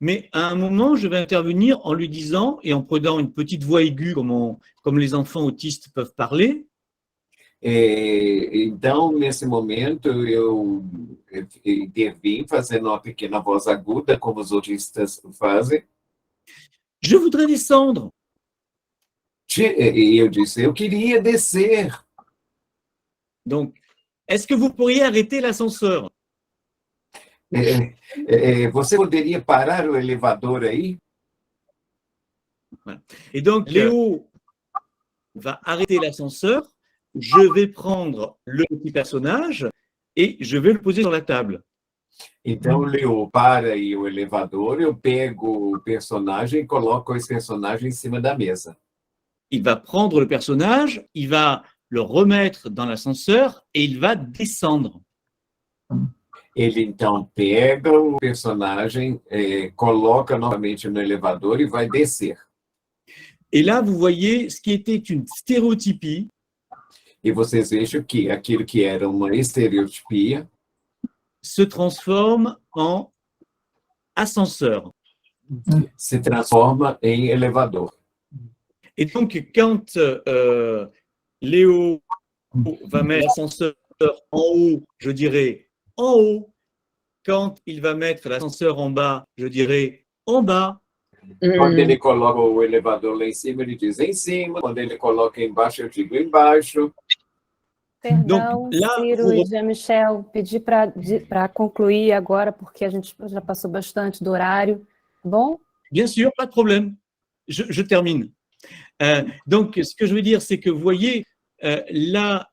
Mais à un moment, je vais intervenir en lui disant, et en prenant une petite voix aiguë, comme les enfants autistes peuvent parler, Então, nesse momento, eu intervim fazendo uma pequena voz aguda, como os autistas fazem, je voudrais descendre. e eu disse, eu queria descer. Donc, est-ce que vous pourriez arrêter l'ascenseur? Você poderia parar o elevador aí? Et donc, Léo va arrêter l'ascenseur, je vais prendre le petit personnage et je vais le poser sur la table. Então, Leo para aí o elevador, eu pego o personagem e coloco esse personagem em cima da mesa. Il va prendre le personnage, il va le remettre dans l'ascenseur et il va descendre. Ele, então, pega o personagem, coloca novamente no elevador e vai descer. Et là, vous voyez ce qui était une stéréotypie E vocês vejam que aquilo que era uma estereotipia se transforme en ascenseur. se transforma em elevador. Et donc, quand Léo va mettre l'ascenseur en haut, je dirais en haut. Quand il va mettre l'ascenseur en bas, je dirais en bas. Quando ele coloca o elevador lá em cima, ele diz em cima. Quando ele coloca embaixo, eu digo embaixo. Perdão, Donc, là, Ciro vous- e Jean-Michel, pedi para concluir agora, porque a gente já passou bastante do horário. Bom? Bien sûr, pas de problème. Je termine. Donc, ce que je veux dire, c'est que vous voyez, là,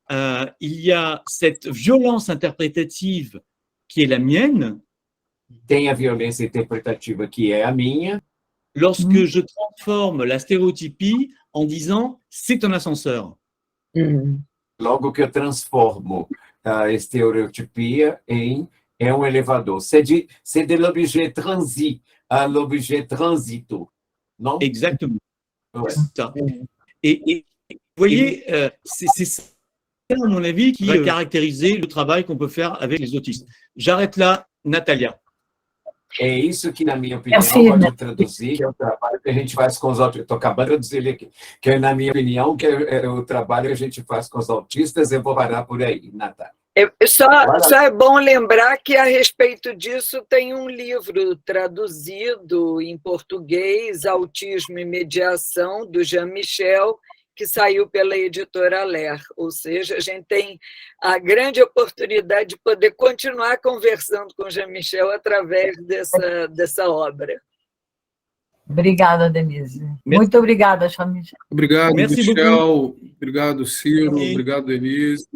il y a cette violence interprétative qui est la mienne Tem a violência interpretativa, que é a minha, lorsque je transforme la stéréotypie en disant c'est un ascenseur. logo que eu transformo a estereotipia em é um elevador. C'est de l'objet transi à l'objet transito, non? Exactement. Ouais. C'est ça. Et vous voyez, c'est ça, à mon avis, qui va caractériser le travail qu'on peut faire avec les autistes. J'arrête là, Natalia. É isso que, na minha opinião, Assim, pode traduzir, que é o trabalho que a gente faz com os autistas. Estou acabando de traduzir ele aqui. Que, na minha opinião, que é o trabalho que a gente faz com os autistas. Eu vou parar por aí, Natália. Só é bom lembrar que, a respeito disso, tem um livro traduzido em português, Autismo e Mediação, do Jean-Michel, que saiu pela editora Ler. Ou seja, a gente tem a grande oportunidade de poder continuar conversando com o Jean-Michel através dessa obra. Obrigada, Denise. Merci. Muito obrigada, Jean-Michel. Obrigado, Merci Michel. Obrigado, Ciro. Merci. Obrigado, Denise.